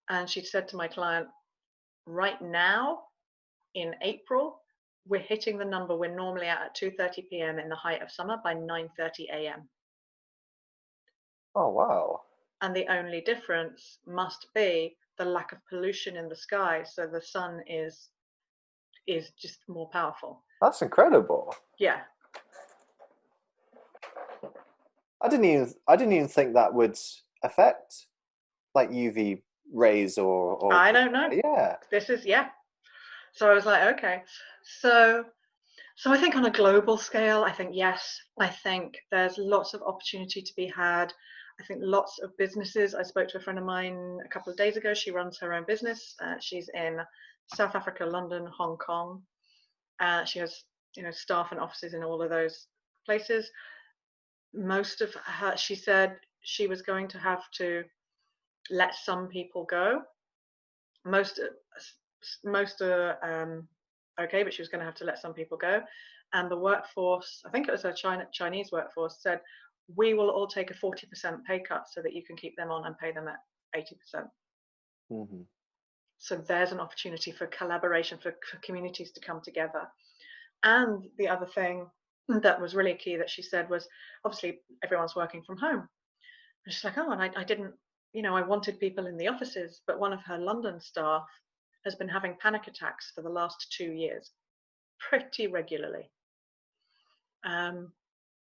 And she said to my client, right now in April, we're hitting the number we're normally at 2:30 p.m. in the height of summer by 9:30 a.m. Oh, wow. And the only difference must be the lack of pollution in the sky. So the sun is just more powerful. That's incredible. Yeah. I didn't even think that would affect like UV rays or I don't know. yeah. This is, yeah. So I was like, okay. So I think on a global scale, I think yes. I think there's lots of opportunity to be had. I think lots of businesses. I spoke to a friend of mine a couple of days ago. She runs her own business. She's in South Africa, London, Hong Kong. She has, staff and offices in all of those places. Most of her, she said she was going to have to let some people go. Most are okay, but she was going to have to let some people go. And the workforce, I think it was her Chinese workforce, said, we will all take a 40% pay cut so that you can keep them on and pay them at 80%. Mm-hmm. So there's an opportunity for collaboration, for communities to come together. And the other thing that was really key that she said was, obviously everyone's working from home. And she's like, oh, and I didn't, I wanted people in the offices, but one of her London staff has been having panic attacks for the last 2 years, pretty regularly.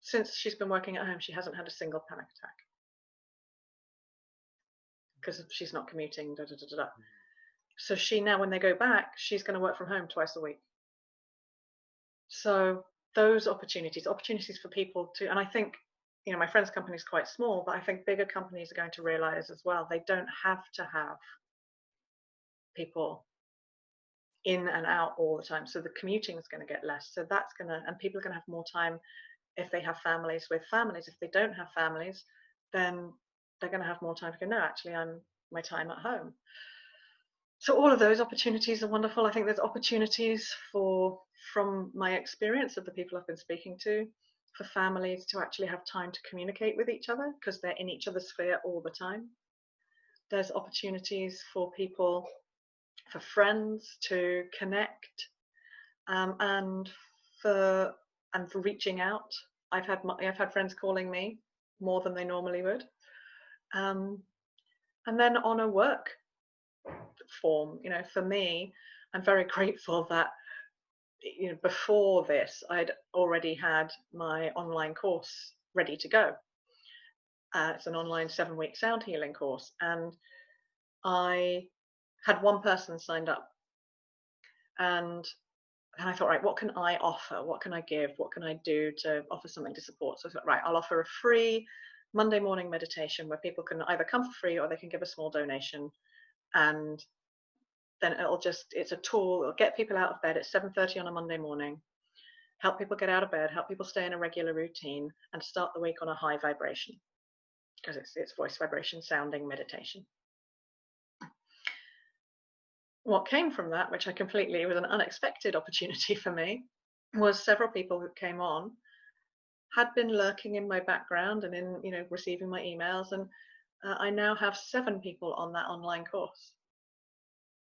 Since she's been working at home, she hasn't had a single panic attack because she's not commuting. So she now, when they go back, she's going to work from home twice a week. So those opportunities for people to, and I think, my friend's company is quite small, but I think bigger companies are going to realize as well, they don't have to have people in and out all the time. So the commuting is going to get less. So that's going to, and people are going to have more time if they have families with families. If they don't have families, then they're going to have more time to go, no, actually, my time at home. So all of those opportunities are wonderful. I think there's opportunities from my experience of the people I've been speaking to, for families to actually have time to communicate with each other because they're in each other's sphere all the time. There's opportunities for people, for friends to connect, and for reaching out. I've had friends calling me more than they normally would. And then on a work form, for me, I'm very grateful that before this I'd already had my online course ready to go. It's an online 7-week sound healing course, and I had one person signed up, and I thought, right, what can I offer? What can I give? What can I do to offer something to support? So I thought, right, I'll offer a free Monday morning meditation where people can either come for free or they can give a small donation. And then it's a tool, it'll get people out of bed at 7:30 on a Monday morning, help people get out of bed, help people stay in a regular routine, and start the week on a high vibration, because it's voice vibration sounding meditation. What came from that, which was an unexpected opportunity for me, was several people who came on had been lurking in my background and in, receiving my emails. And I now have 7 people on that online course.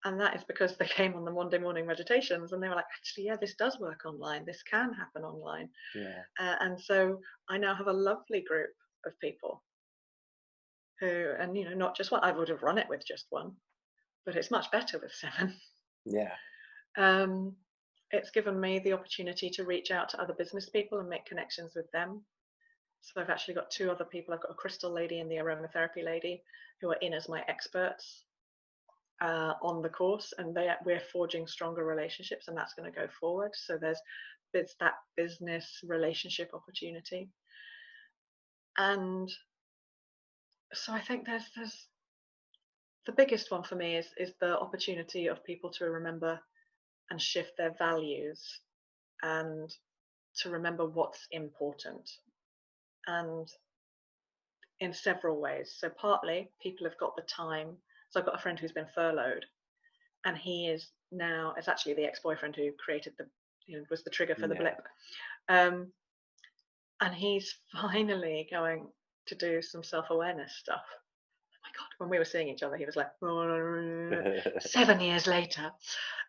And that is because they came on the Monday morning meditations and they were like, actually, yeah, this does work online. This can happen online. Yeah. And so I now have a lovely group of people who, and, not just one, I would have run it with just one, but it's much better with 7. Yeah. It's given me the opportunity to reach out to other business people and make connections with them. So I've actually got 2 other people. I've got a crystal lady and the aromatherapy lady who are in as my experts on the course, and we're forging stronger relationships, and that's going to go forward. So there's that business relationship opportunity. And so I think there's the biggest one for me is the opportunity of people to remember and shift their values and to remember what's important, and in several ways. So partly people have got the time. So I've got a friend who's been furloughed, and he is now, it's actually the ex-boyfriend who created was the trigger for the blip. And he's finally going to do some self-awareness stuff. Oh my God, when we were seeing each other, he was like, 7 years later.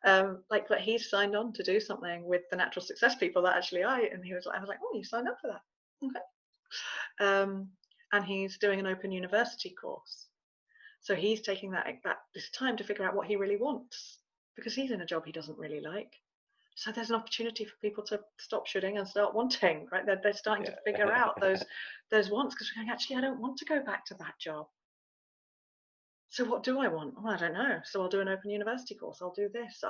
But he's signed on to do something with the natural success people that actually I was like, oh, you signed up for that. Okay. And he's doing an open university course. So he's taking this time to figure out what he really wants, because he's in a job he doesn't really like. So there's an opportunity for people to stop shooting and start wanting, right? They're starting to figure out those wants, because we're going, actually, I don't want to go back to that job. So what do I want? Well, I don't know. So I'll do an open university course. I'll do this.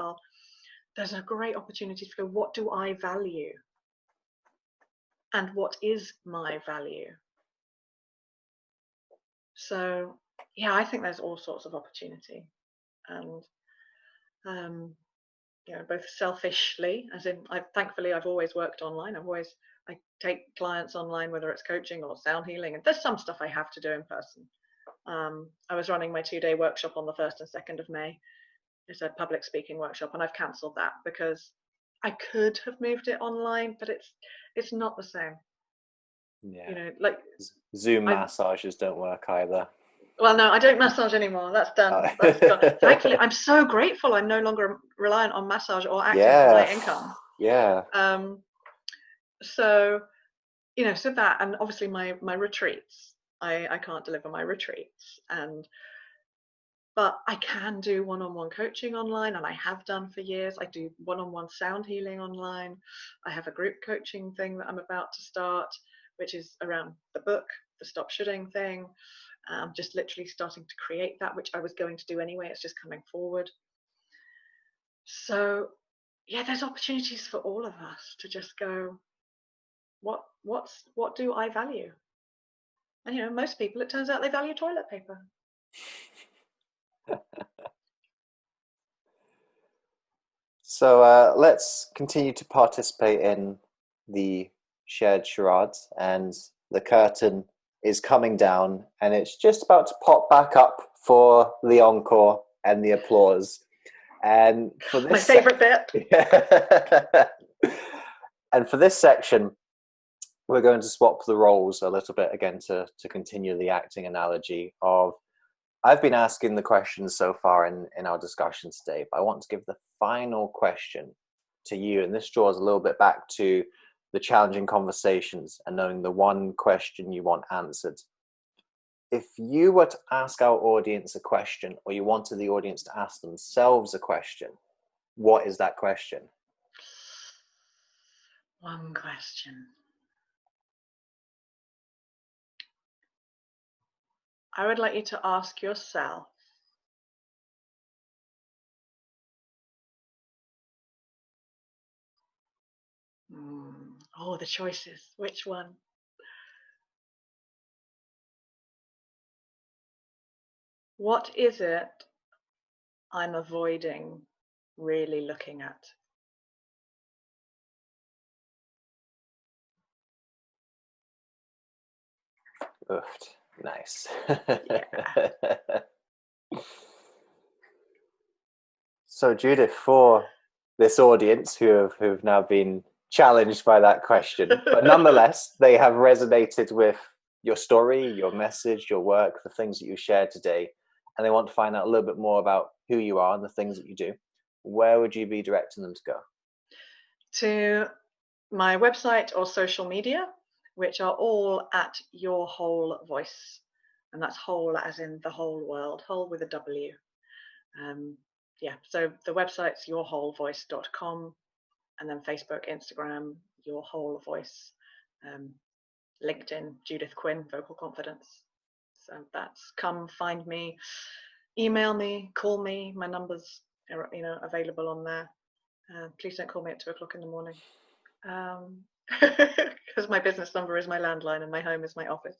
There's a great opportunity to go, what do I value? And what is my value? So yeah, I think there's all sorts of opportunity. And both selfishly, as in, thankfully I've always worked online. I take clients online, whether it's coaching or sound healing, and there's some stuff I have to do in person. I was running my 2-day workshop on the 1st and 2nd of May. It's a public speaking workshop, and I've cancelled that because I could have moved it online, but it's not the same. Yeah. Like Zoom massages don't work either. Well, no, I don't massage anymore. That's done. That's gone. Thankfully, I'm so grateful I'm no longer reliant on massage or acting for my income. Yeah. So that, and obviously my retreats, I can't deliver my retreats, but I can do one-on-one coaching online, and I have done for years. I do one-on-one sound healing online. I have a group coaching thing that I'm about to start, which is around the book, the Stop Shooting thing. Just literally starting to create that, which I was going to do anyway. It's just coming forward. So yeah, there's opportunities for all of us to just go, what do I value? And most people, it turns out, they value toilet paper. So let's continue to participate in the shared charades, and the curtain is coming down, and it's just about to pop back up for the encore and the applause. And for this my favorite bit. And for this section, we're going to swap the roles a little bit again to continue the acting analogy of, I've been asking the questions so far in our discussion today, but I want to give the final question to you. And this draws a little bit back to the challenging conversations and knowing the one question you want answered. If you were to ask our audience a question, or you wanted the audience to ask themselves a question, what is that question? One question. I would like you to ask yourself, the choices, which one? What is it I'm avoiding really looking at? Oofed. Nice. Yeah. So Judith, for this audience who've now been challenged by that question, but nonetheless, they have resonated with your story, your message, your work, the things that you shared today, and they want to find out a little bit more about who you are and the things that you do, where would you be directing them to go? To my website or social media, which are all at Your Whole Voice. And that's whole as in the whole world, whole with a W. So the website's yourwholevoice.com, and then Facebook, Instagram, Your Whole Voice, LinkedIn, Judith Quin, Vocal Confidence. So that's, come find me, email me, call me. My number's available on there. Please don't call me at 2:00 in the morning, because my business number is my landline and my home is my office.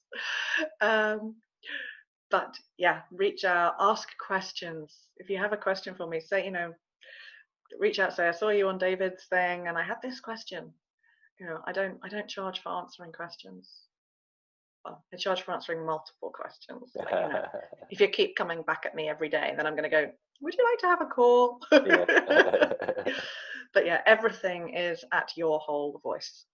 But yeah, reach out, ask questions. If you have a question for me, say, reach out, say, I saw you on David's thing and I had this question. I don't charge for answering questions. Well, I charge for answering multiple questions. If you keep coming back at me every day, then I'm going to go, would you like to have a call? But yeah, everything is at Your Whole Voice.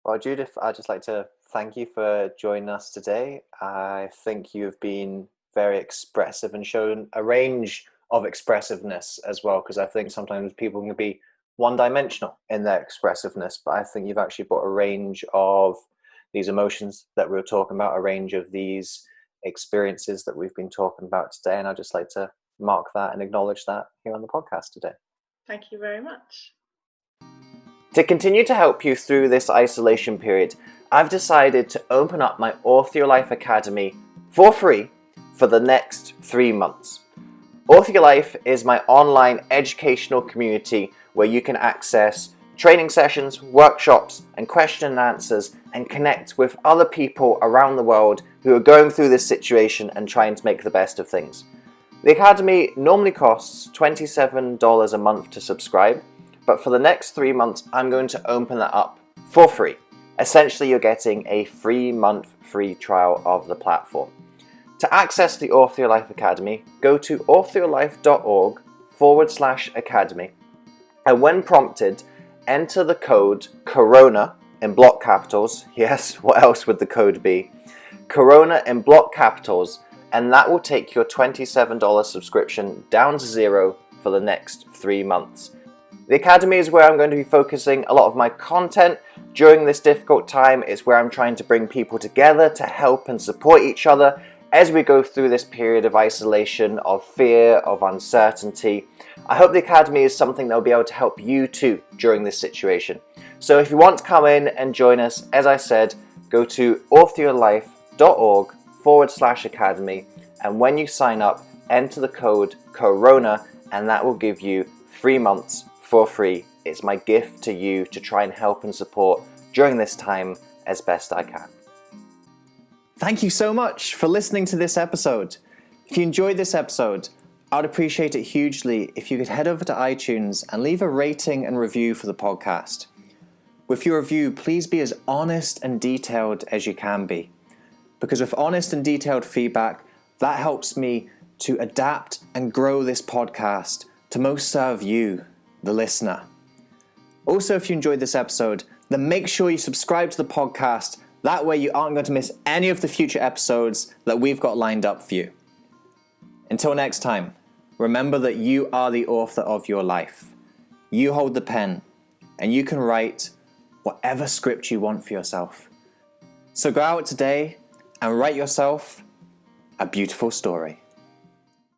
Well, Judith, I'd just like to thank you for joining us today. I think you've been very expressive and shown a range of expressiveness as well, because I think sometimes people can be one-dimensional in their expressiveness, but I think you've actually brought a range of these emotions that we were talking about, a range of these experiences that we've been talking about today, and I'd just like to mark that and acknowledge that here on the podcast today. Thank you very much. To continue to help you through this isolation period, I've decided to open up my Author Your Life Academy for free for the next 3 months. Author Your Life is my online educational community where you can access training sessions, workshops, and question and answers, and connect with other people around the world who are going through this situation and trying to make the best of things. The Academy normally costs $27 a month to subscribe, but for the next 3 months, I'm going to open that up for free. Essentially, you're getting a 3-month free trial of the platform. To access the Author Your Life Academy, go to authoryourlife.org/academy, and when prompted, enter the code CORONA in block capitals. Yes, what else would the code be? CORONA in block capitals, and that will take your $27 subscription down to $0 for the next 3 months. The Academy is where I'm going to be focusing a lot of my content during this difficult time. It's where I'm trying to bring people together to help and support each other as we go through this period of isolation, of fear, of uncertainty. I hope the Academy is something that will be able to help you too during this situation. So if you want to come in and join us, as I said, go to authoryourlife.org/academy, and when you sign up, enter the code CORONA, and that will give you 3 months for free. It's my gift to you to try and help and support during this time as best I can. Thank you so much for listening to this episode. If you enjoyed this episode, I'd appreciate it hugely if you could head over to iTunes and leave a rating and review for the podcast. With your review, please be as honest and detailed as you can be, because with honest and detailed feedback, that helps me to adapt and grow this podcast to most serve you, the listener. Also, if you enjoyed this episode, then make sure you subscribe to the podcast. That way you aren't going to miss any of the future episodes that we've got lined up for you. Until next time, remember that you are the author of your life. You hold the pen, and you can write whatever script you want for yourself. So go out today and write yourself a beautiful story.